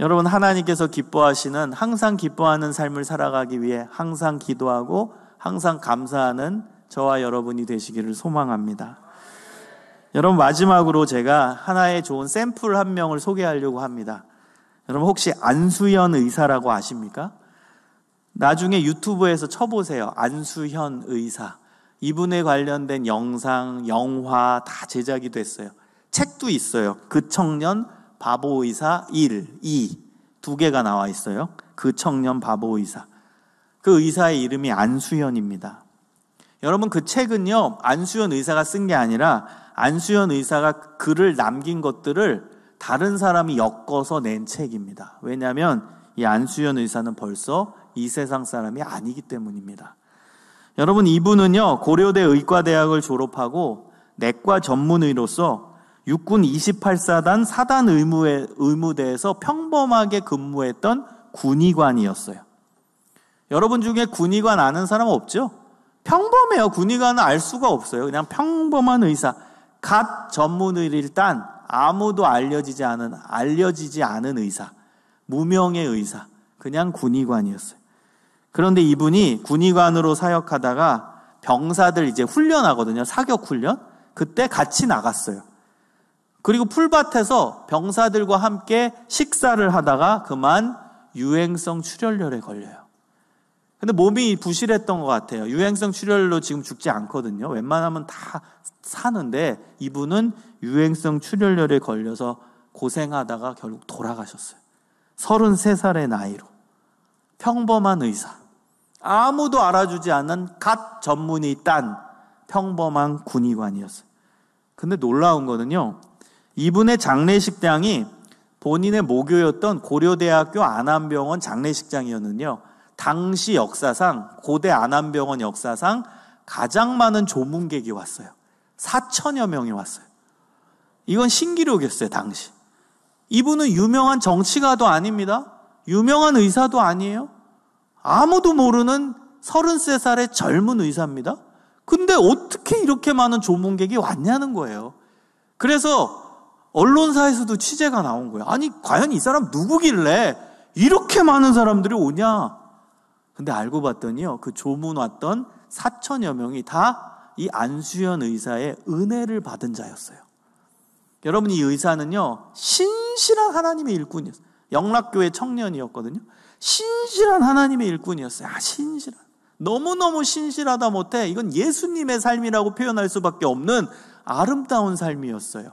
여러분, 하나님께서 기뻐하시는, 항상 기뻐하는 삶을 살아가기 위해 항상 기도하고 항상 감사하는 저와 여러분이 되시기를 소망합니다. 여러분, 마지막으로 제가 하나의 좋은 샘플 한 명을 소개하려고 합니다. 여러분, 혹시 안수현 의사라고 아십니까? 나중에 유튜브에서 쳐보세요. 안수현 의사. 이분에 관련된 영상, 영화 다 제작이 됐어요. 책도 있어요. 그 청년 바보 의사 1, 2 두 개가 나와 있어요. 그 청년 바보 의사. 그 의사의 이름이 안수현입니다. 여러분, 그 책은요, 안수현 의사가 쓴 게 아니라 안수현 의사가 글을 남긴 것들을 다른 사람이 엮어서 낸 책입니다. 왜냐하면 이 안수현 의사는 벌써 이 세상 사람이 아니기 때문입니다. 여러분, 이분은요, 고려대 의과대학을 졸업하고 내과 전문의로서 육군 28사단 사단 의무대에서 평범하게 근무했던 군의관이었어요. 여러분 중에 군의관 아는 사람 없죠? 평범해요. 군의관은 알 수가 없어요. 그냥 평범한 의사. 갓 전문의를 딴 아무도 알려지지 않은 의사. 무명의 의사. 그냥 군의관이었어요. 그런데 이분이 군의관으로 사역하다가 병사들 이제 훈련하거든요. 사격 훈련. 그때 같이 나갔어요. 그리고 풀밭에서 병사들과 함께 식사를 하다가 그만 유행성 출혈열에 걸려요. 근데 몸이 부실했던 것 같아요. 유행성 출혈로 지금 죽지 않거든요. 웬만하면 다 사는데 이분은 유행성 출혈열에 걸려서 고생하다가 결국 돌아가셨어요. 33살의 나이로. 평범한 의사. 아무도 알아주지 않는 갓 전문의 딴 평범한 군의관이었어요. 근데 놀라운 거는요, 이분의 장례식장이 본인의 모교였던 고려대학교 안암병원 장례식장이었는요, 당시 역사상, 고대 안암병원 역사상 가장 많은 조문객이 왔어요. 4천여 명이 왔어요. 이건 신기록이었어요, 당시. 이분은 유명한 정치가도 아닙니다. 유명한 의사도 아니에요. 아무도 모르는 33살의 젊은 의사입니다. 근데 어떻게 이렇게 많은 조문객이 왔냐는 거예요. 그래서 언론사에서도 취재가 나온 거예요. 아니, 과연 이 사람 누구길래 이렇게 많은 사람들이 오냐? 근데 알고 봤더니요, 그 조문 왔던 4천여 명이 다 이 안수현 의사의 은혜를 받은 자였어요. 여러분, 이 의사는요, 신실한 하나님의 일꾼이었어요. 영락교회 청년이었거든요. 신실한 하나님의 일꾼이었어요. 신실한. 너무너무 신실하다 못해 이건 예수님의 삶이라고 표현할 수밖에 없는 아름다운 삶이었어요.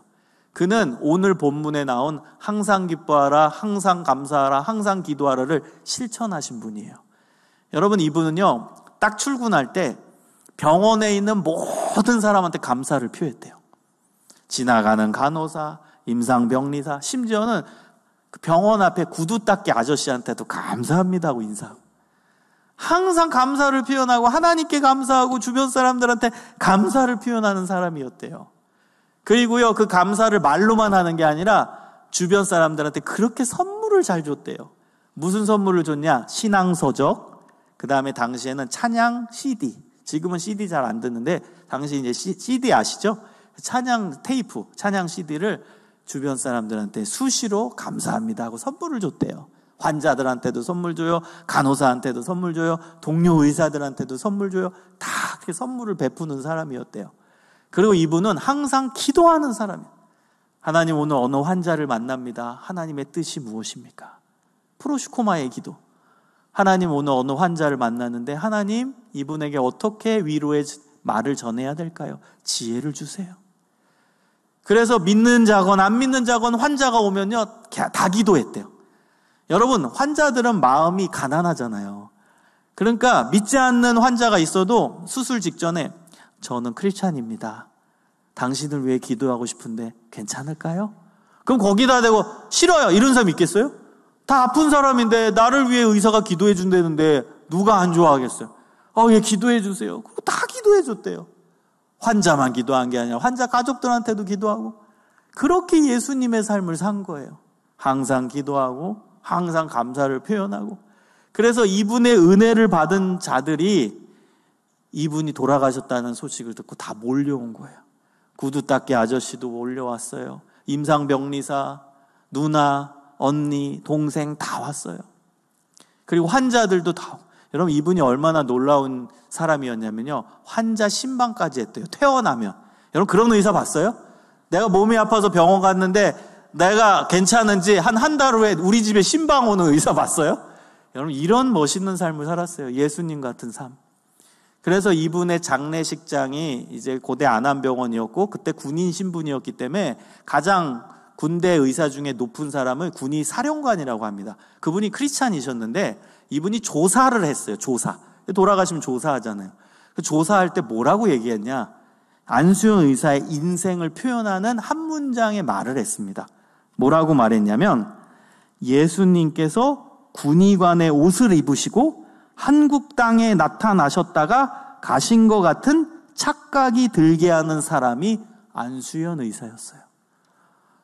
그는 오늘 본문에 나온 항상 기뻐하라, 항상 감사하라, 항상 기도하라를 실천하신 분이에요. 여러분, 이분은요, 딱 출근할 때 병원에 있는 모든 사람한테 감사를 표했대요. 지나가는 간호사, 임상병리사, 심지어는 그 병원 앞에 구두 닦기 아저씨한테도 감사합니다 하고 인사하고, 항상 감사를 표현하고 하나님께 감사하고 주변 사람들한테 감사를 표현하는 사람이었대요. 그리고요, 그 감사를 말로만 하는 게 아니라 주변 사람들한테 그렇게 선물을 잘 줬대요. 무슨 선물을 줬냐? 신앙서적, 그 다음에 당시에는 찬양 CD. 지금은 CD 잘 안 듣는데 당시 이제 CD 아시죠? 찬양 테이프, 찬양 CD를 주변 사람들한테 수시로 감사합니다 하고 선물을 줬대요. 환자들한테도 선물 줘요. 간호사한테도 선물 줘요. 동료 의사들한테도 선물 줘요. 다 그렇게 선물을 베푸는 사람이었대요. 그리고 이분은 항상 기도하는 사람이에요. 하나님, 오늘 어느 환자를 만납니다. 하나님의 뜻이 무엇입니까? 프로슈코마의 기도. 하나님, 오늘 어느 환자를 만났는데 하나님, 이분에게 어떻게 위로의 말을 전해야 될까요? 지혜를 주세요. 그래서 믿는 자건 안 믿는 자건 환자가 오면요, 다 기도했대요. 여러분, 환자들은 마음이 가난하잖아요. 그러니까 믿지 않는 환자가 있어도 수술 직전에 저는 크리스찬입니다. 당신을 위해 기도하고 싶은데 괜찮을까요? 그럼 거기다 대고 싫어요 이런 사람 있겠어요? 다 아픈 사람인데 나를 위해 의사가 기도해 준다는데 누가 안 좋아하겠어요? 예, 기도해 주세요. 그거 다 기도해 줬대요. 환자만 기도한 게 아니라 환자 가족들한테도 기도하고, 그렇게 예수님의 삶을 산 거예요. 항상 기도하고 항상 감사를 표현하고. 그래서 이분의 은혜를 받은 자들이 이분이 돌아가셨다는 소식을 듣고 다 몰려온 거예요. 구두 닦기 아저씨도 몰려왔어요. 임상병리사, 누나, 언니, 동생 다 왔어요. 그리고 환자들도 다. 여러분, 이분이 얼마나 놀라운 사람이었냐면요, 환자 신방까지 했대요. 퇴원하면. 여러분, 그런 의사 봤어요? 내가 몸이 아파서 병원 갔는데 내가 괜찮은지 한 달 후에 우리 집에 신방 오는 의사 봤어요? 여러분, 이런 멋있는 삶을 살았어요. 예수님 같은 삶. 그래서 이분의 장례식장이 이제 고대 안암병원이었고, 그때 군인 신분이었기 때문에 가장 군대 의사 중에 높은 사람을 군의 사령관이라고 합니다. 그분이 크리스찬이셨는데 이분이 조사를 했어요. 조사. 돌아가시면 조사하잖아요. 조사할 때 뭐라고 얘기했냐? 안수현 의사의 인생을 표현하는 한 문장의 말을 했습니다. 뭐라고 말했냐면, 예수님께서 군의관의 옷을 입으시고 한국 땅에 나타나셨다가 가신 것 같은 착각이 들게 하는 사람이 안수현 의사였어요.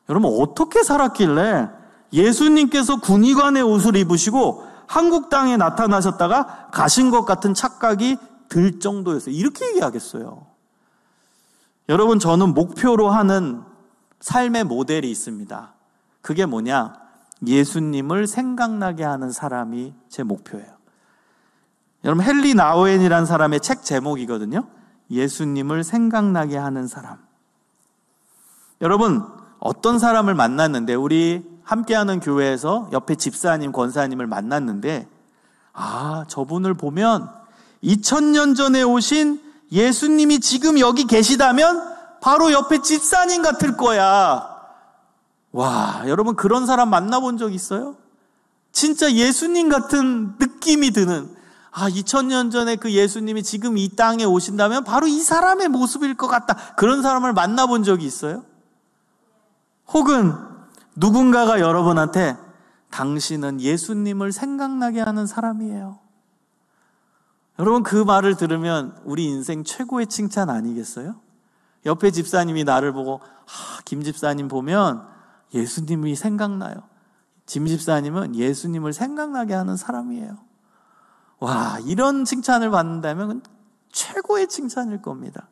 여러분, 어떻게 살았길래 예수님께서 군의관의 옷을 입으시고 한국 땅에 나타나셨다가 가신 것 같은 착각이 들 정도였어요? 이렇게 얘기하겠어요. 여러분, 저는 목표로 하는 삶의 모델이 있습니다. 그게 뭐냐? 예수님을 생각나게 하는 사람이 제 목표예요. 여러분, 헨리 나우엔이라는 사람의 책 제목이거든요. 예수님을 생각나게 하는 사람. 여러분, 어떤 사람을 만났는데, 우리 함께하는 교회에서 옆에 집사님, 권사님을 만났는데 저분을 보면 2000년 전에 오신 예수님이 지금 여기 계시다면 바로 옆에 집사님 같을 거야. 와, 여러분 그런 사람 만나본 적 있어요? 진짜 예수님 같은 느낌이 드는 2000년 전에 그 예수님이 지금 이 땅에 오신다면 바로 이 사람의 모습일 것 같다. 그런 사람을 만나본 적이 있어요? 혹은 누군가가 여러분한테 당신은 예수님을 생각나게 하는 사람이에요. 여러분 그 말을 들으면 우리 인생 최고의 칭찬 아니겠어요? 옆에 집사님이 나를 보고 김 집사님 보면 예수님이 생각나요. 김 집사님은 예수님을 생각나게 하는 사람이에요. 와, 이런 칭찬을 받는다면 최고의 칭찬일 겁니다.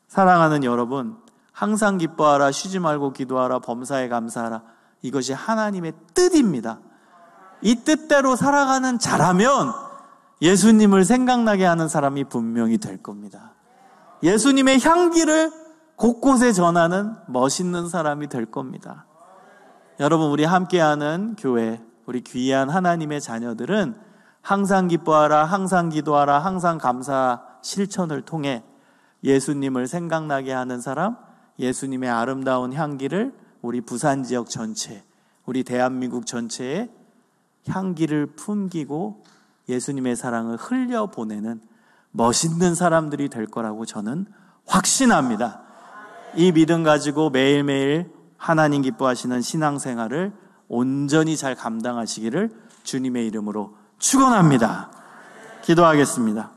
사랑하는 여러분, 항상 기뻐하라, 쉬지 말고 기도하라, 범사에 감사하라. 이것이 하나님의 뜻입니다. 이 뜻대로 살아가는 자라면 예수님을 생각나게 하는 사람이 분명히 될 겁니다. 예수님의 향기를 곳곳에 전하는 멋있는 사람이 될 겁니다. 여러분, 우리 함께하는 교회, 우리 귀한 하나님의 자녀들은 항상 기뻐하라, 항상 기도하라, 항상 감사 실천을 통해 예수님을 생각나게 하는 사람, 예수님의 아름다운 향기를 우리 부산 지역 전체, 우리 대한민국 전체에 향기를 품기고 예수님의 사랑을 흘려보내는 멋있는 사람들이 될 거라고 저는 확신합니다. 이 믿음 가지고 매일매일 하나님 기뻐하시는 신앙생활을 온전히 잘 감당하시기를 주님의 이름으로 축원합니다. 기도하겠습니다.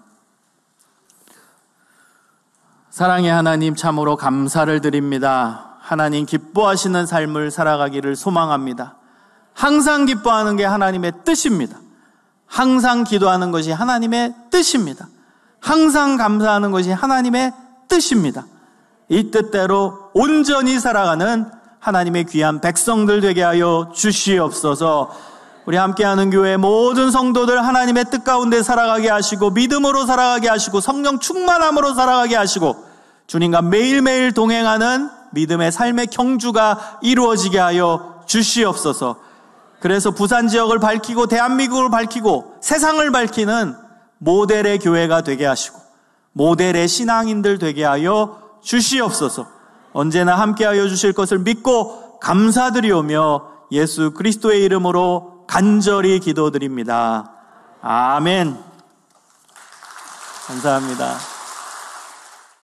사랑의 하나님, 참으로 감사를 드립니다. 하나님 기뻐하시는 삶을 살아가기를 소망합니다. 항상 기뻐하는 게 하나님의 뜻입니다. 항상 기도하는 것이 하나님의 뜻입니다. 항상 감사하는 것이 하나님의 뜻입니다. 이 뜻대로 온전히 살아가는 하나님의 귀한 백성들 되게 하여 주시옵소서. 우리 함께하는 교회 모든 성도들 하나님의 뜻 가운데 살아가게 하시고 믿음으로 살아가게 하시고 성령 충만함으로 살아가게 하시고 주님과 매일매일 동행하는 믿음의 삶의 경주가 이루어지게 하여 주시옵소서. 그래서 부산 지역을 밝히고 대한민국을 밝히고 세상을 밝히는 모델의 교회가 되게 하시고 모델의 신앙인들 되게 하여 주시옵소서. 언제나 함께하여 주실 것을 믿고 감사드리오며 예수 그리스도의 이름으로 간절히 기도드립니다. 아멘. 감사합니다.